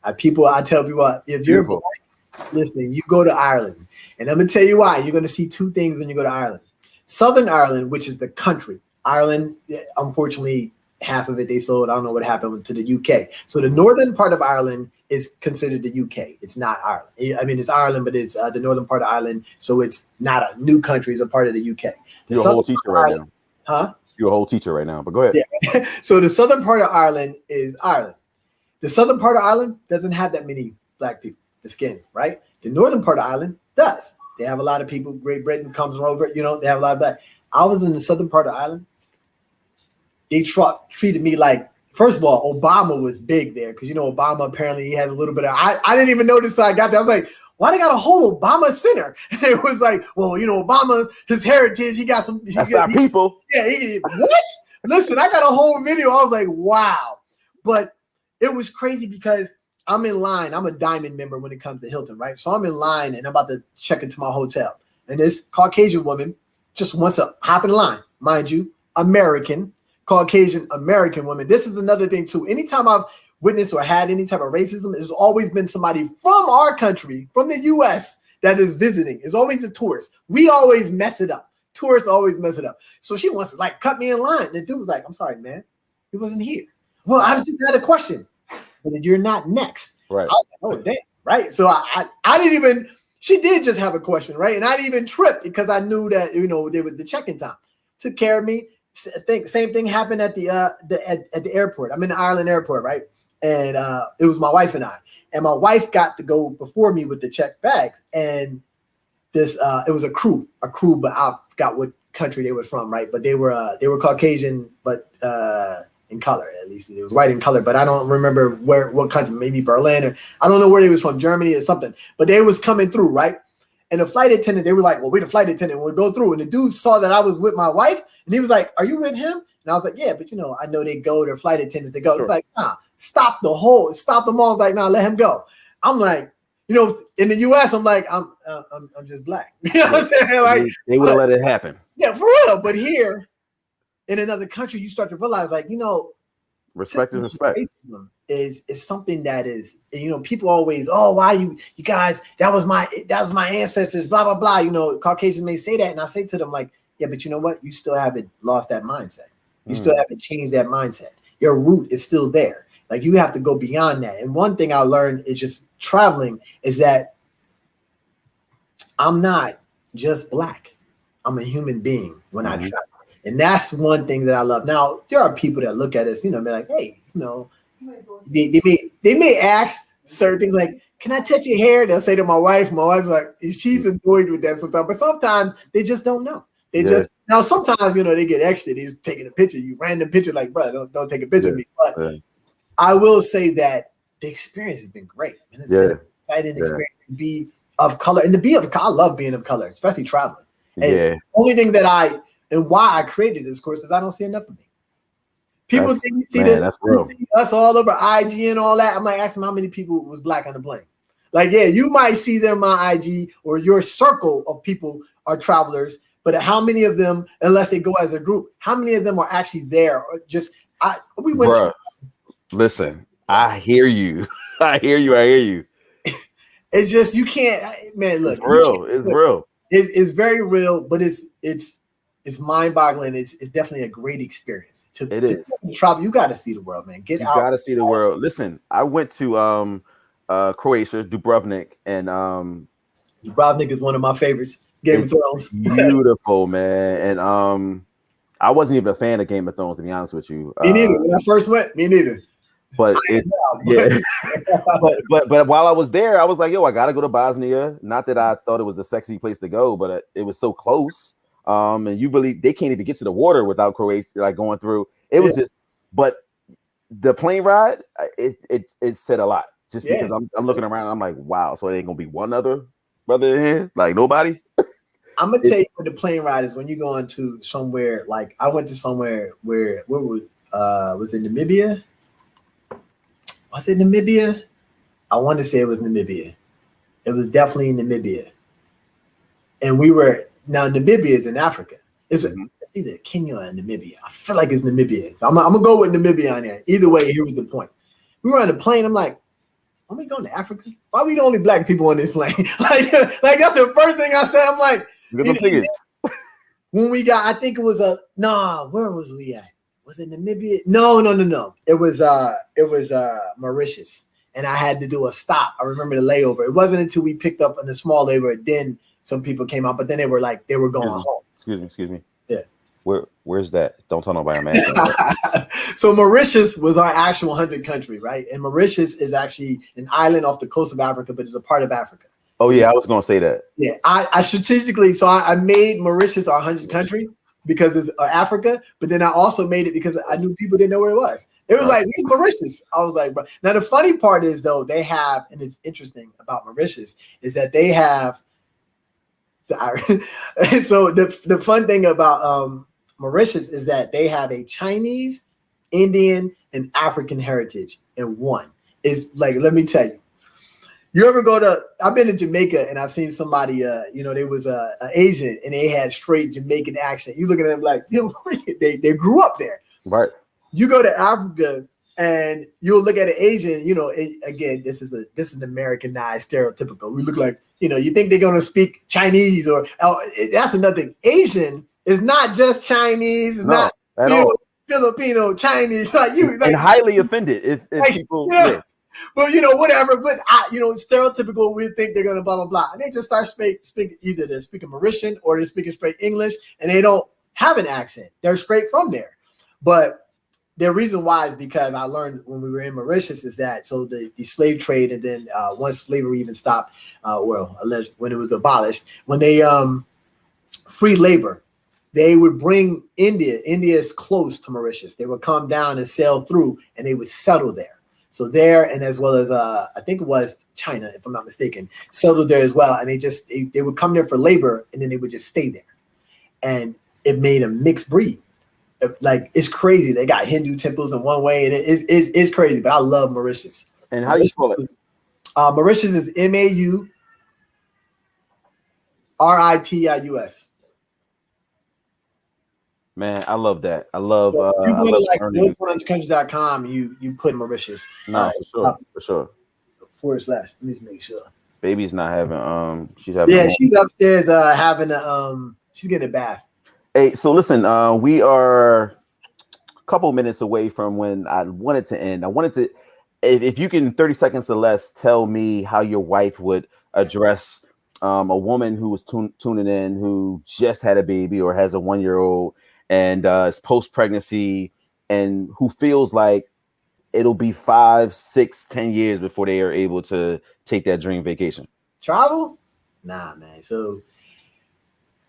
I tell people, if you're Black, listen, you go to Ireland. And I'm going to tell you why. You're going to see 2 things when you go to Ireland. Southern Ireland, which is the country. Ireland, unfortunately, half of it they sold. I don't know what happened to the UK. So the northern part of Ireland is considered the UK. It's not Ireland. I mean, it's Ireland, but it's the northern part of Ireland. So it's not a new country. It's a part of the UK. You're a whole teacher right now. Huh? You're a whole teacher right now, but go ahead. Yeah. So the southern part of Ireland is Ireland. The southern part of Ireland doesn't have that many Black people, the skin, right? The northern part of Ireland does. They have a lot of people. Great Britain comes over, they have a lot of Black. I was in the southern part of Ireland. they treated me like, first of all, Obama was big there because, you know, Obama apparently he had a little bit of, I didn't even notice until I got there. I was like, why they got a whole Obama center? And it was like, well, you know, Obama, his heritage, he got some. That's our people. Yeah, what? Listen, I got a whole video. I was like, wow. But it was crazy because I'm in line. I'm a diamond member when it comes to Hilton, right? So I'm in line and I'm about to check into my hotel. And this Caucasian woman just wants to hop in line. Mind you, American, Caucasian American woman. This is another thing too. Anytime I've witnessed or had any type of racism, there's always been somebody from our country, from the US, that is visiting. It's always a tourist. We always mess it up. Tourists always mess it up. So she wants to like cut me in line. And the dude was like, I'm sorry, man. He wasn't here. Well, I just had a question. But you're not next. Right. I was like, oh, damn. Right. So I didn't even, she did just have a question. Right. And I didn't even trip because I knew that, you know, there was the check-in time. Took care of me. I think same thing happened at the airport. I'm in the Ireland airport. Right. And it was my wife and I. And my wife got to go before me with the checked bags. And this it was a crew, but I forgot what country they were from, right? But they were Caucasian, but in color, at least it was white in color. But I don't remember what country, maybe Berlin, or I don't know where they was from, Germany or something. But they was coming through, right? And the flight attendant, they were like, "Well, we're the flight attendant. We'll go through." And the dude saw that I was with my wife, and he was like, "Are you with him?" And I was like, "Yeah, but you know, I know they go. They're flight attendants. They go." Sure. It's like, nah, stop them all. It's like, nah, let him go. I'm like, you know, in the U.S., I'm like, I'm just black. You know what I'm saying? Like, they would have let it happen. Yeah, for real. But here, in another country, you start to realize, like, you know, respect is respect. Racism is something that is, you know, people always, oh, why you guys? That was my ancestors. Blah blah blah. You know, Caucasians may say that, and I say to them like, yeah, but you know what? You still haven't lost that mindset. You still haven't changed that mindset. Your root is still there. Like you have to go beyond that. And one thing I learned is just traveling is that I'm not just black. I'm a human being when I travel. And that's one thing that I love. Now, there are people that look at us, you know, be like, hey, you know, they may ask certain things like, can I touch your hair? They'll say to my wife's like, she's annoyed with that sometimes. But sometimes they just don't know. Now sometimes, you know, they get extra. They're taking a picture, you random picture, like, bro, don't take a picture of me. But I will say that the experience has been great. And it's been an exciting experience to be of color. And to be of color, I love being of color, especially traveling. And the only thing that why I created this course is I don't see enough of me. People see us all over IG and all that. I'm like, ask them how many people was black on the plane. Like, yeah, you might see them on IG or your circle of people are travelers, but how many of them, unless they go as a group, how many of them are actually there? Or just listen, I hear you. I hear you. It's just you can't, man. Look, it's real. It's very real, but it's mind-boggling. It's definitely a great experience. To travel, you got to see the world, man. You got to see the world. Listen, I went to Croatia, Dubrovnik, and Dubrovnik is one of my favorites. Game of Thrones, beautiful, man. And I wasn't even a fan of Game of Thrones, to be honest with you. Me neither. When I first went, me neither. But but while I was there, I was like, yo, I gotta go to Bosnia. Not that I thought it was a sexy place to go, but it was so close. And they can't even get to the water without Croatia, like going through. It was just, but the plane ride, it said a lot. Just because I'm looking around, I'm like, wow. So it ain't gonna be one other brother in here, like nobody. I'm gonna tell you what the plane ride is when you're going to somewhere. Like I went to somewhere where was it Namibia? Was it Namibia? I want to say it was Namibia. It was definitely Namibia. And now Namibia is in Africa. It's either Kenya or Namibia. I feel like it's Namibia. So I'm gonna go with Namibia on there. Either way, here was the point. We were on the plane. I'm like, are we going to Africa? Why are we the only black people on this plane? like that's the first thing I said. I'm like, when we got, I think it was where was we at? Was it Namibia? No. It was Mauritius. And I had to do a stop. I remember the layover. It wasn't until we picked up on the small layover, then some people came out, but then they were going home. Excuse me. Yeah. Where's that? Don't tell nobody I'm asking. So Mauritius was our actual 100 country, right? And Mauritius is actually an island off the coast of Africa, but it's a part of Africa. Oh, yeah, I was going to say that. Yeah, I strategically, so I made Mauritius our 100 country, because it's Africa, but then I also made it because I knew people didn't know where it was. It was like, it's Mauritius. I was like, bro. Now the funny part is though, they have, and it's interesting about Mauritius, is that they have, so the fun thing about Mauritius is that they have a Chinese, Indian, and African heritage in one. Is like, let me tell you. You ever go to? I've been to Jamaica and I've seen somebody. They was an Asian and they had straight Jamaican accent. You look at them like, they grew up there. Right. You go to Africa and you'll look at an Asian. Again, this is an Americanized stereotypical. We look like, you think they're gonna speak Chinese or that's another thing. Asian is not just Chinese. It's not at all. Filipino, Chinese, like you. And highly offended if people. Yeah. Well, whatever. But stereotypical. We think they're gonna blah blah blah, and they just start speaking. Either they're speaking Mauritian or they're speaking straight English, and they don't have an accent. They're straight from there. But the reason why is because I learned when we were in Mauritius is that the slave trade, and then once slavery even stopped, alleged when it was abolished, when they freed labor, they would bring India. India is close to Mauritius. They would come down and sail through, and they would settle there. So there, and as well as I think it was China, if I'm not mistaken, settled there as well. And they would come there for labor, and then they would just stay there. And it made a mixed breed. Like, it's crazy. They got Hindu temples in one way, and it's crazy. But I love Mauritius. And how do you spell it? Mauritius is MAURITIUS. Man, I love that. I love. So if you go to like Road4Thought.com, you put Mauritius. No, for sure. / Let me just make sure. Baby's not having. She's having. Yeah, she's upstairs having she's getting a bath. Hey, so listen. We are a couple minutes away from when I wanted to end. I wanted to, if you can, 30 seconds or less, tell me how your wife would address a woman who was tuning in who just had a baby or has a 1-year-old. And is post-pregnancy and who feels like it'll be 5, 6, 10 years before they are able to take that dream vacation. Travel? Nah, man. So,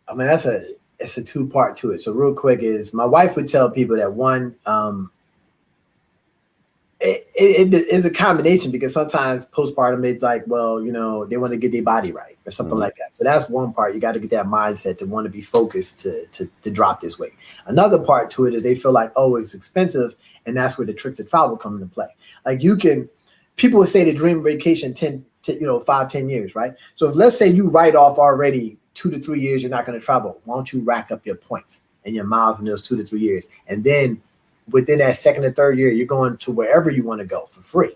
I mean, that's a 2-part to it. So real quick is my wife would tell people that one, it is a combination because sometimes postpartum is like, well, they want to get their body right or something like that. So that's one part. You got to get that mindset to want to be focused to drop this weight. Another part to it is they feel like, oh, it's expensive. And that's where the tricks of travel come into play. Like people would say the dream vacation 5, 10 years, right? So if let's say you write off already 2 to 3 years, you're not going to travel. Why don't you rack up your points and your miles in those 2 to 3 years? And then within that 2nd or 3rd year, you're going to wherever you want to go for free.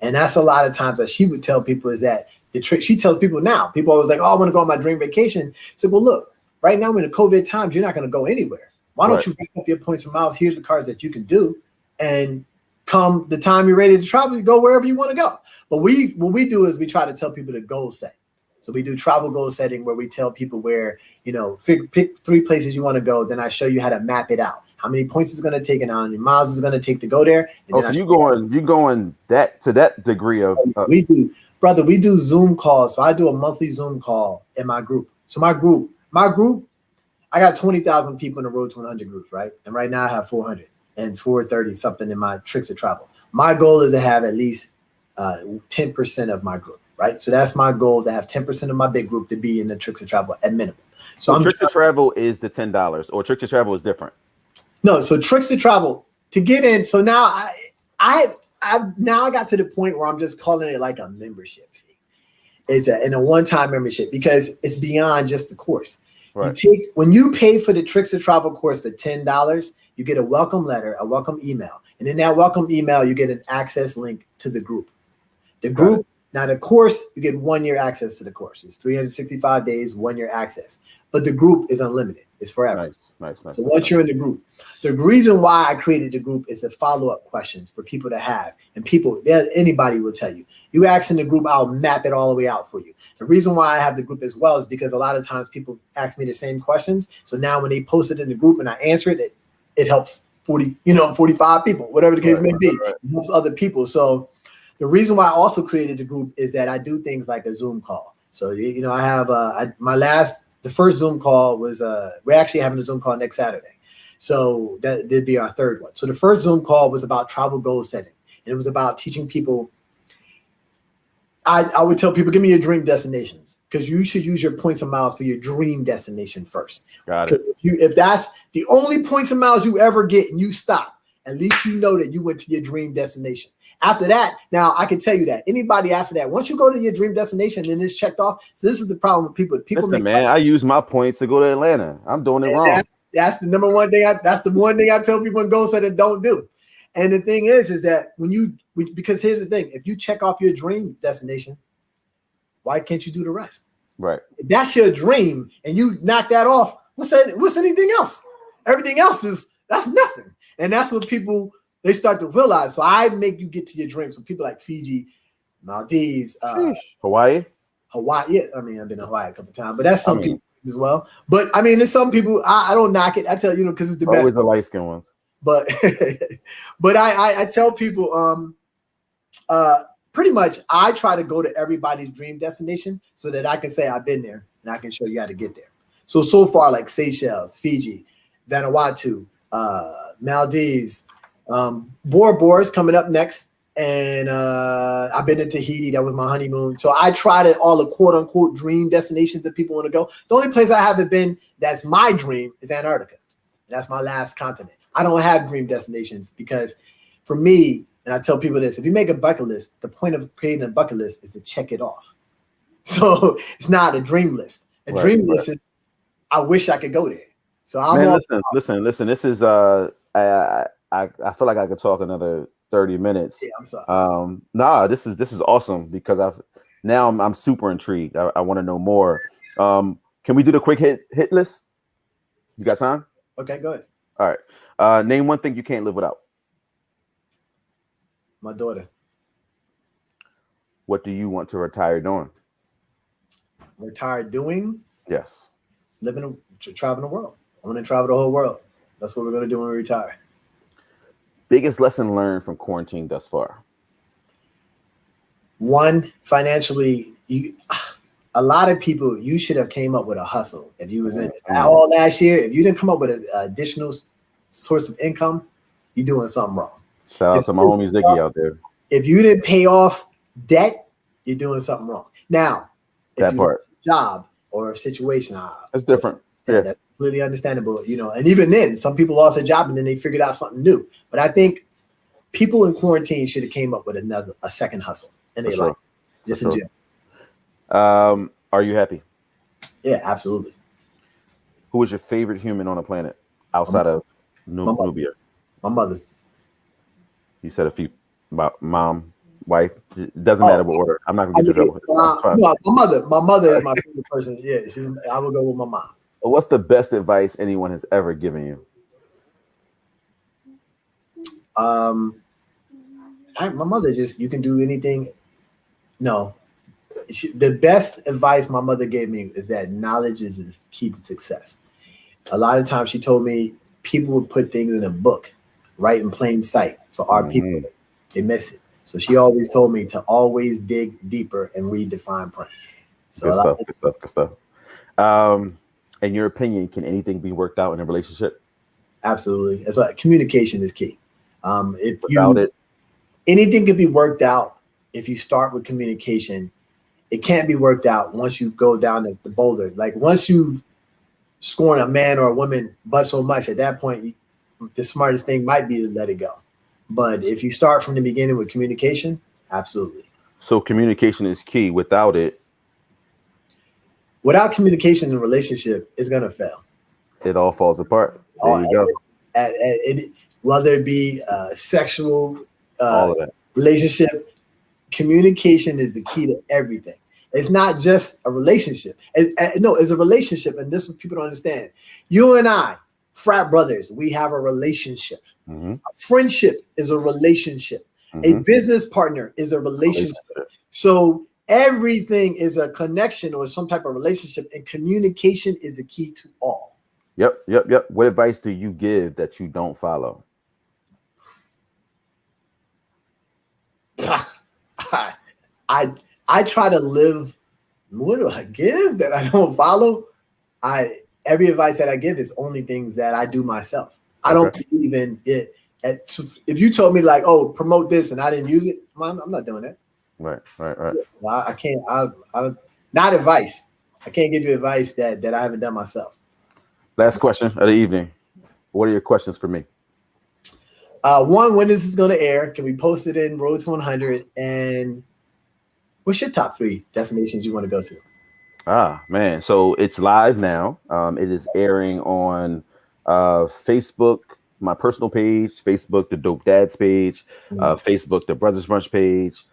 And that's a lot of times that she would tell people is that the trick she tells people now. People always like, oh, I want to go on my dream vacation. So, well, look, right now in the COVID times, you're not going to go anywhere. Why don't you rack up your points and miles? Here's the cards that you can do. And come the time you're ready to travel, you go wherever you want to go. But what we do is we try to tell people to goal set. So we do travel goal setting where we tell people where, pick 3 places you want to go. Then I show you how to map it out. How many points it's going to take and how many miles it's going to take to go there. And so you going that to that degree of we do Zoom calls. So I do a monthly Zoom call in my group. So my group, I got 20,000 people in the Road to 100 groups, right? And right now I have 400 and 430 something in my tricks of travel. My goal is to have at least 10% of my group, right? So that's my goal, to have 10% of my big group to be in the tricks of travel at minimum. So tricks of travel is the $10 or tricks of travel is different. No, so tricks to travel to get in. So now I got to the point where I'm just calling it like a membership fee. It's a one-time membership because it's beyond just the course. Right. When you pay for the tricks to travel course for $10, you get a welcome letter, a welcome email, and in that welcome email you get an access link to the group. The group. Now the course, you get 1 year access to the course. It's 365 days, 1 year access. But the group is unlimited. It's forever. Nice. So once you're in the group, the reason why I created the group is the follow-up questions for people to have. And anybody will tell you. You ask in the group, I'll map it all the way out for you. The reason why I have the group as well is because a lot of times people ask me the same questions. So now when they post it in the group and I answer it, it helps 45 people, whatever the case may be. It helps other people. So the reason why I also created the group is that I do things like a Zoom call. So, I have my last the first Zoom call was we're actually having a Zoom call next Saturday. So that did be our third one. So the first Zoom call was about travel goal setting. And it was about teaching people. I would tell people, give me your dream destinations, because you should use your points and miles for your dream destination first. Got it. If that's the only points and miles you ever get and you stop, at least you know that you went to your dream destination. After that, now I can tell you that anybody after that, once you go to your dream destination and it's checked off, so this is the problem with people. Listen, man, I use my points to go to Atlanta. I'm doing it wrong. That's the number one thing. That's the one thing I tell people in goal setting don't do. And the thing is that because here's the thing, if you check off your dream destination, why can't you do the rest? Right. If that's your dream and you knock that off, what's anything else? Everything else that's nothing. And that's what people, they start to realize. So I make you get to your dream. So people like Fiji, Maldives, Hawaii. Yeah, I mean, I've been to Hawaii a couple of times, but that's some people as well. But I mean, there's some people, I don't knock it. I tell you, because it's the best. Always the light skin ones. But I tell people pretty much I try to go to everybody's dream destination so that I can say I've been there and I can show you how to get there. So far, like Seychelles, Fiji, Vanuatu, Maldives, Bora Bora's coming up next, and I've been to Tahiti. That was my honeymoon. So I try to all the quote unquote dream destinations that people want to go. The only place I haven't been that's my dream is Antarctica. That's my last continent. I don't have dream destinations because for me, and I tell people this, if you make a bucket list, the point of creating a bucket list is to check it off. So it's not a dream list. A dream list is, I wish I could go there. So listen. This is I feel like I could talk another 30 minutes. Yeah, I'm sorry. This is awesome because I'm super intrigued. I want to know more. Can we do the quick hit list? You got time? Okay, go ahead. All right. Name one thing you can't live without. My daughter. What do you want to retire doing? Retire doing? Yes. Traveling the world. I want to travel the whole world. That's what we're going to do when we retire. Biggest lesson learned from quarantine thus far? One, financially, a lot of people, you should have came up with a hustle. If you was in all last year, if you didn't come up with an additional source of income, you're doing something wrong. Shout out to my homie Ziggy out there. If you didn't pay off debt, you're doing something wrong. Now, that part, job or a situation, that's different. Yeah, that's completely understandable. And even then, some people lost their job and then they figured out something new. But I think people in quarantine should have came up with a second hustle in their life, just in general. Are you happy? Yeah, absolutely. Who is your favorite human on the planet outside of Nubia? My mother. You said a few about mom, wife. It doesn't matter what order. I'm not gonna get you trouble. No, my mother is my favorite person. Yeah, I would go with my mom. What's the best advice anyone has ever given you? My mother you can do anything. No. The best advice my mother gave me is that knowledge is the key to success. A lot of times she told me people would put things in a book right in plain sight. For our people, they miss it. So she always told me to always dig deeper and read the fine print. So good stuff. In your opinion, can anything be worked out in a relationship? Absolutely. It's like communication is key. Without anything can be worked out if you start with communication. It can't be worked out once you go down the boulder. Like once you scorn a man or a woman but so much, at that point, the smartest thing might be to let it go. But if you start from the beginning with communication, absolutely. So communication is key. Without communication in a relationship, it's going to fail. It all falls apart. There you go. Whether it be sexual all of that. Relationship, communication is the key to everything. It's not just a relationship. It's a relationship. And this is what people don't understand. You and I, frat brothers, we have a relationship. Mm-hmm. A friendship is a relationship. Mm-hmm. A business partner is a relationship. So everything is a connection or some type of relationship, and communication is the key to all. Yep. What advice do you give that you don't follow? I try to live. What do I give that I don't follow? every advice that I give is only things that I do myself. I don't believe in it. If you told me like, oh, promote this and I didn't use it, I'm not doing that. Right. I can't. Not advice. I can't give you advice that I haven't done myself. Last question of the evening. What are your questions for me? One, when is this going to air? Can we post it in Road to 100? And what's your top 3 destinations you want to go to? Man. So it's live now. It is airing on Facebook, my personal page, Facebook, the Dope Dads page, Facebook, the Brothers Brunch page,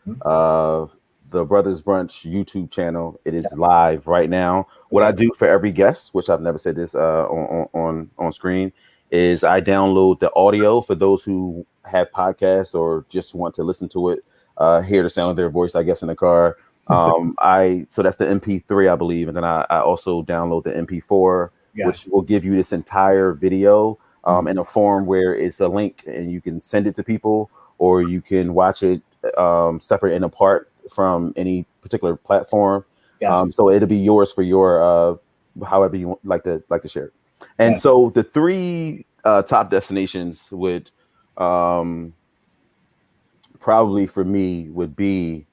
the Brothers Brunch YouTube channel. It is live right now. What I do for every guest, which I've never said this on screen, is I download the audio for those who have podcasts or just want to listen to it, hear the sound of their voice, I guess, in the car. So that's the MP3, I believe, and then I also download the MP4, which will give you this entire video in a form where it's a link and you can send it to people, or you can watch it separate and apart from any particular platform. So it'll be yours for your however you like to share it. And so the 3 top destinations would probably for me would be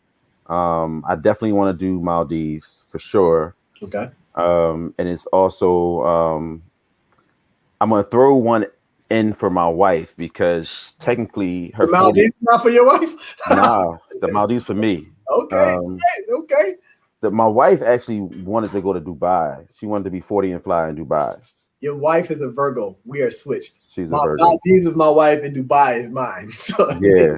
I definitely want to do Maldives for sure. Okay. And it's also I'm gonna throw one in for my wife because technically her Maldives not for your wife. Nah, the Maldives for me. Okay. Okay. My wife actually wanted to go to Dubai. She wanted to be 40 and fly in Dubai. Your wife is a Virgo. We are switched. She's a Virgo. Maldives is my wife and Dubai is mine. So yeah.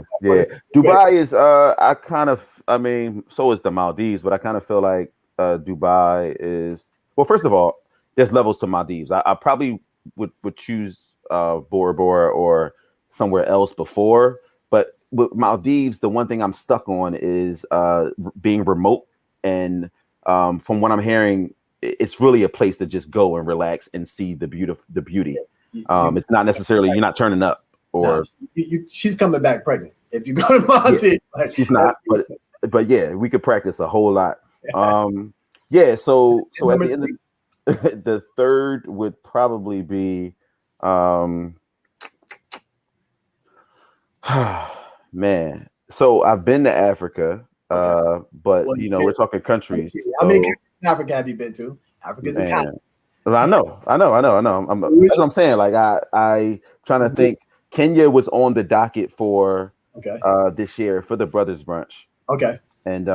Dubai is I mean, so is the Maldives, but I kind of feel like Dubai is, well, first of all, there's levels to Maldives. I probably would choose Bora Bora or somewhere else before, but with Maldives, the one thing I'm stuck on is being remote, and from what I'm hearing, it's really a place to just go and relax and see the beauty. It's not necessarily, you're not turning up or she's coming back pregnant if you go to Maldives. Yeah, she's not, but yeah, we could practice a whole lot. So at the end of the 3rd would probably be man. So I've been to Africa, but we're talking countries. How many countries in Africa have you been to? Africa's a continent. I know. That's what I'm saying. Like I trying to think. Kenya was on the docket for this year for the Brothers Brunch. Okay. And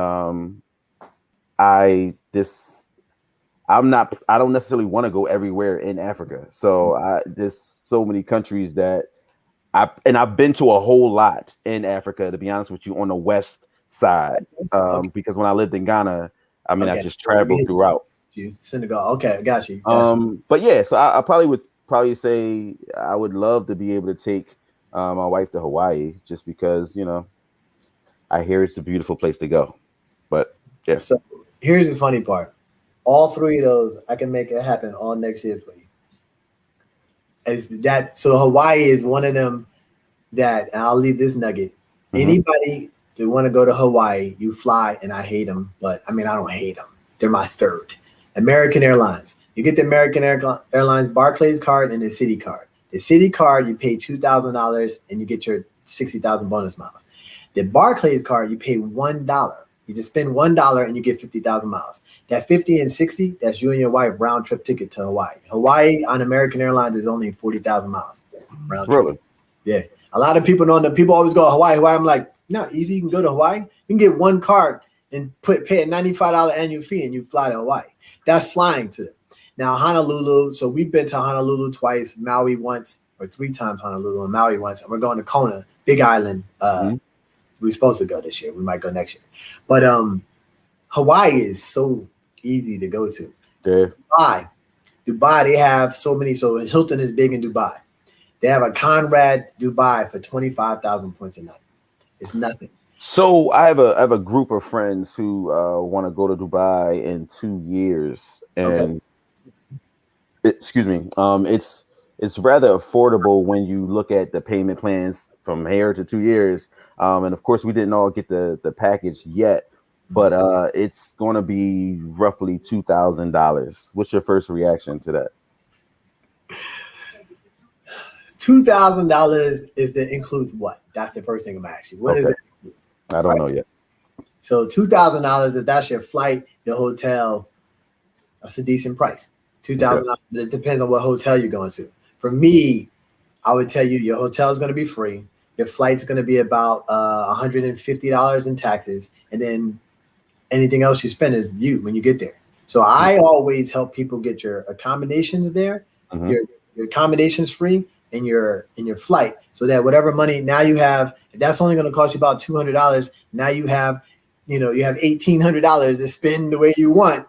I don't necessarily want to go everywhere in Africa. So there's so many countries that I've been to a whole lot in Africa, to be honest with you, on the west side. Because when I lived in Ghana, I mean, I just traveled throughout. Senegal. Okay, I got you. But yeah, so I probably would say I would love to be able to take my wife to Hawaii, just because, I hear it's a beautiful place to go. But yeah. So here's the funny part. All 3 of those, I can make it happen all next year for you. So Hawaii is one of them that, and I'll leave this nugget. Mm-hmm. Anybody that want to go to Hawaii, you fly, and I hate them, but I mean, I don't hate them. They're my 3rd. American Airlines. You get the American Airlines Barclays card and the Citi card. The Citi card, you pay $2,000 and you get your 60,000 bonus miles. The Barclays card, you pay $1. You just spend $1 and you get 50,000 miles. That 50 and 60, that's you and your wife round trip ticket to Hawaii. Hawaii on American Airlines is only 40,000 miles round trip. Really? Yeah. A lot of people don't know. People always go Hawaii. I'm like, no, easy. You can go to Hawaii. You can get one card and pay a $95 annual fee and you fly to Hawaii. That's flying to them. Now, Honolulu. So we've been to Honolulu twice, Maui once, or 3 times Honolulu and Maui once. And we're going to Kona, Big Island. We're supposed to go this year. We might go next year. But Hawaii is so easy to go to. Yeah. Dubai, they have so many. So Hilton is big in Dubai. They have a Conrad Dubai for 25,000 points a night. It's nothing. So I have a group of friends who want to go to Dubai in 2 years, and excuse me, it's rather affordable when you look at the payment plans from here to 2 years. And of course, we didn't all get the package yet, but it's going to be roughly $2,000. What's your first reaction to that? $2,000 includes what? That's the first thing I'm asking you. What is it? I don't know yet. So $2,000, if that's your flight, your hotel, that's a decent price. $2,000. It depends on what hotel you're going to. For me, I would tell you your hotel is going to be free. Your flight's going to be about $150 in taxes, and then anything else you spend is you when you get there. So I always help people get your accommodations there, your accommodations free, and your flight, so that whatever money now you have, if that's only going to cost you about $200, now you have $1,800 to spend the way you want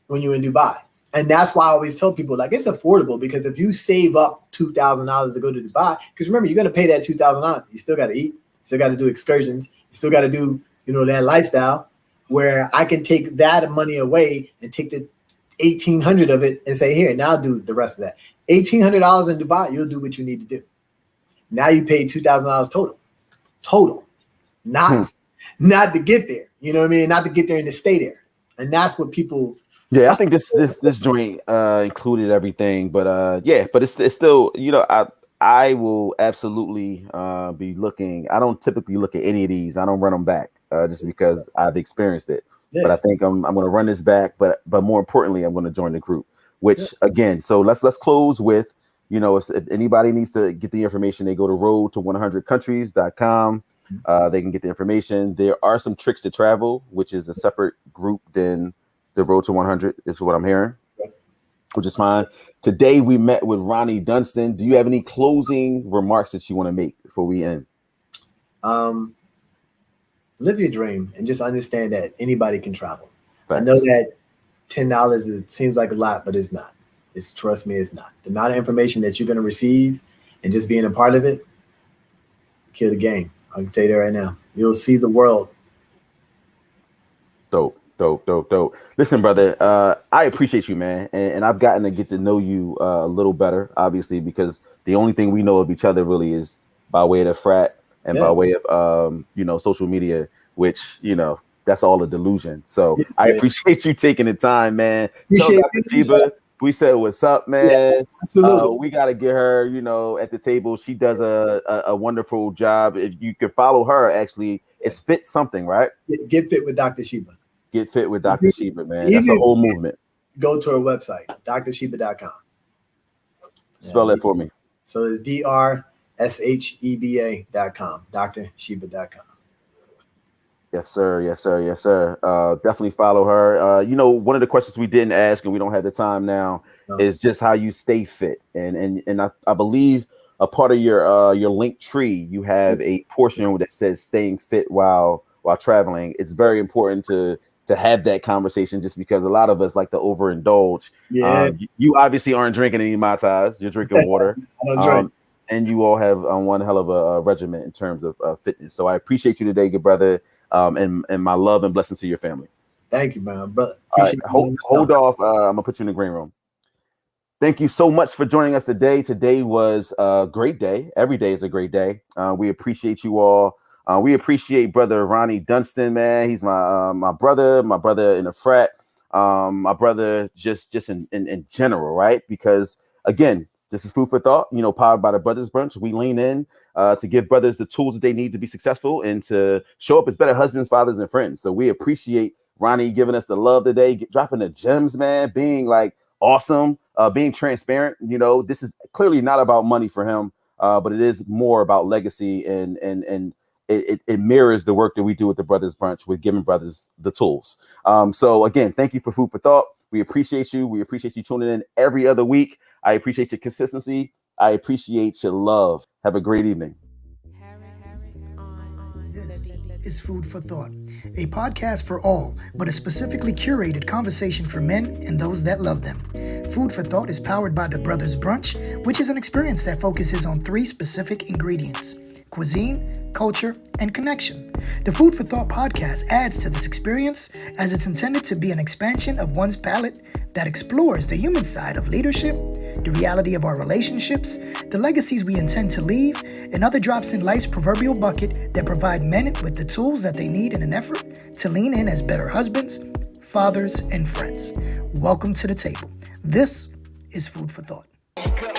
when you're in Dubai. And that's why I always tell people, like, it's affordable, because if you save up $2,000 to go to Dubai, because remember, you're going to pay that $2,000. You still got to eat, you still got to do excursions, you still got to do, that lifestyle, where I can take that money away and take the $1,800 of it and say, here, now do the rest of that. $1,800 in Dubai, you'll do what you need to do. Now you pay $2,000 total, not to get there. You know what I mean? Not to get there and to stay there. And that's what people. Yeah, I think this joint included everything, but it's still, I will absolutely be looking. I don't typically look at any of these. I don't run them back just because I've experienced it. Yeah. But I think I'm going to run this back. But more importantly, I'm going to join the group. Which again, so let's close with, if anybody needs to get the information, they go to road to100countries.com. They can get the information. There are some tricks to travel, which is a separate group than the Road to 100, is what I'm hearing, which is fine. Today we met with Ronnie Dunston. Do you have any closing remarks that you want to make before we end? Live your dream and just understand that anybody can travel. Thanks. I know that $10 seems like a lot, but it's not. Trust me, it's not. The amount of information that you're going to receive and just being a part of it, kill the game. I can tell you that right now. You'll see the world. Dope. Listen, brother, I appreciate you, man. And I've gotten to get to know you a little better, obviously, because the only thing we know of each other really is by way of the frat and by way of, social media, which, that's all a delusion. So I appreciate you taking the time, man. Tell Dr. Sheba we said what's up, man. Yeah, absolutely. We got to get her, at the table. She does a wonderful job. If you can follow her, actually, it's Fit something, right? Get Fit with Dr. Sheba. Get Fit with Dr. Sheba, man. That's a whole movement. Go to her website, drsheba.com. Spell that for me. So it's drsheba.com, drsheba.com. Yes, sir. Definitely follow her. One of the questions we didn't ask, and we don't have the time now, is just how you stay fit. And I believe a part of your link tree, you have a portion that says staying fit while traveling. It's very important to have that conversation, just because a lot of us like to overindulge. Yeah. You obviously aren't drinking any Mai Tais. You're drinking water. I don't drink. And you all have one hell of a regimen in terms of fitness. So I appreciate you today, good brother. And my love and blessings to your family. Thank you, man, brother. All right, hold off. I'm gonna put you in the green room. Thank you so much for joining us today. Today was a great day. Every day is a great day. We appreciate you all. We appreciate brother Ronnie Dunston, man. He's my brother in the frat. My brother just in general, right? Because again, this is Food for Thought, powered by the Brothers Brunch. We lean in to give brothers the tools that they need to be successful and to show up as better husbands, fathers, and friends. So we appreciate Ronnie giving us the love today, dropping the gems, man, being like awesome, being transparent. This is clearly not about money for him, but it is more about legacy, and it mirrors the work that we do with the Brothers Brunch with giving brothers the tools. So again, thank you for Food for Thought. We appreciate you. We appreciate you tuning in every other week. I appreciate your consistency. I appreciate your love. Have a great evening. This is Food for Thought, a podcast for all, but a specifically curated conversation for men and those that love them. Food for Thought is powered by the Brothers Brunch, which is an experience that focuses on 3 specific ingredients: cuisine, culture, and connection. The Food for Thought podcast adds to this experience, as it's intended to be an expansion of one's palate that explores the human side of leadership, the reality of our relationships, the legacies we intend to leave, and other drops in life's proverbial bucket that provide men with the tools that they need in an effort to lean in as better husbands, fathers, and friends. Welcome to the table. This is Food for Thought.